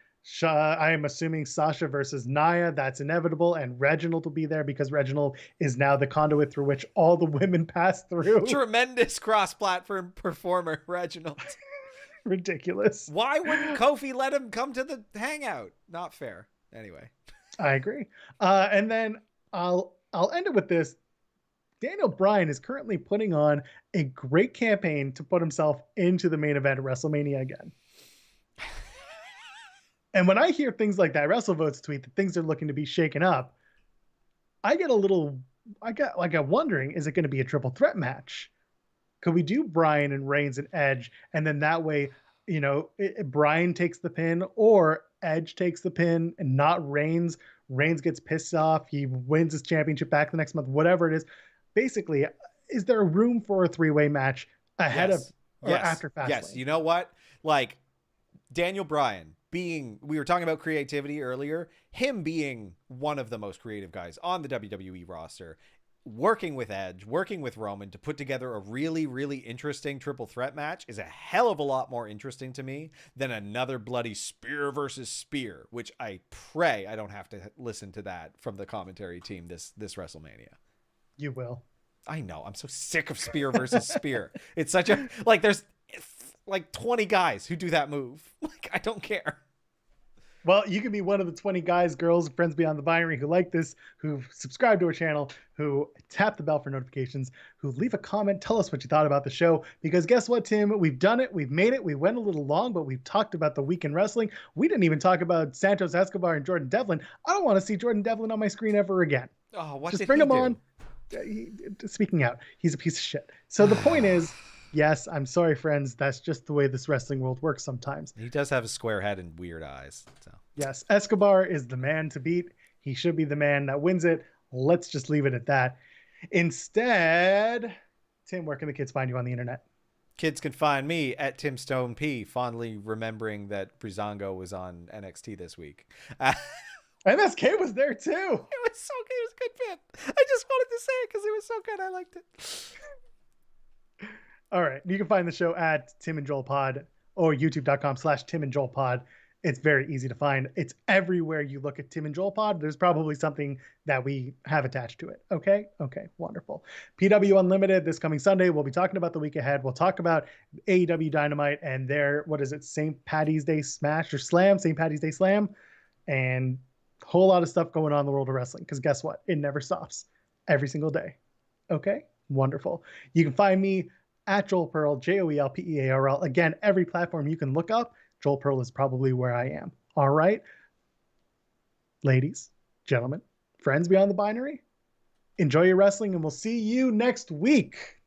I am assuming Sasha versus Nia. That's inevitable. And Reginald will be there because Reginald is now the conduit through which all the women pass through. Tremendous cross-platform performer, Reginald. Ridiculous. Why wouldn't Kofi let him come to the hangout? Not fair. Anyway, I agree. And then I'll end it with this. Daniel Bryan is currently putting on a great campaign to put himself into the main event of WrestleMania again. And when I hear things like that, WrestleVotes tweet that things are looking to be shaken up, I get wondering, is it going to be a triple threat match? Could we do Bryan and Reigns and Edge, and then that way, Bryan takes the pin or Edge takes the pin and not Reigns. Reigns gets pissed off. He wins his championship back the next month, whatever it is. Basically, is there room for a three-way match ahead of or after Fastlane? Yes. You know what? Like Daniel Bryan we were talking about creativity earlier, him being one of the most creative guys on the WWE roster, working with Edge, working with Roman to put together a really, really interesting triple threat match is a hell of a lot more interesting to me than another bloody spear versus spear, which I pray I don't have to listen to that from the commentary team this WrestleMania. You will. I know. I'm so sick of spear versus spear. It's such a, there's 20 guys who do that move. I don't care. Well, you can be one of the 20 guys, girls, friends beyond the binary who like this, who subscribe to our channel, who tap the bell for notifications, who leave a comment, tell us what you thought about the show. Because guess what, Tim? We've done it. We've made it. We went a little long, but we've talked about the week in wrestling. We didn't even talk about Santos Escobar and Jordan Devlin. I don't want to see Jordan Devlin on my screen ever again. Oh, what Just did bring he him do? on. Speaking out, he's a piece of shit. So the point is, yes, I'm sorry, friends. That's just the way this wrestling world works sometimes. He does have a square head and weird eyes. So yes, Escobar is the man to beat. He should be the man that wins it. Let's just leave it at that. Instead, Tim, where can the kids find you on the internet? Kids can find me at Tim Stone P, fondly remembering that Breezango was on NXT this week. MSK was there too. It was so good. It was a good bit. I just wanted to say it because it was so good. I liked it. All right. You can find the show at Tim and Joel Pod or youtube.com/Tim and Joel Pod. It's very easy to find. It's everywhere you look at Tim and Joel Pod. There's probably something that we have attached to it. Okay. Wonderful. PW Unlimited this coming Sunday. We'll be talking about the week ahead. We'll talk about AEW Dynamite and their, St. Patty's Day Smash or Slam, St. Patty's Day Slam. And whole lot of stuff going on in the world of wrestling, because guess what? It never stops every single day. Okay, wonderful. You can find me at Joel Pearl, JoelPearl. Again, every platform you can look up, Joel Pearl is probably where I am. All right, ladies, gentlemen, friends beyond the binary, enjoy your wrestling, and we'll see you next week.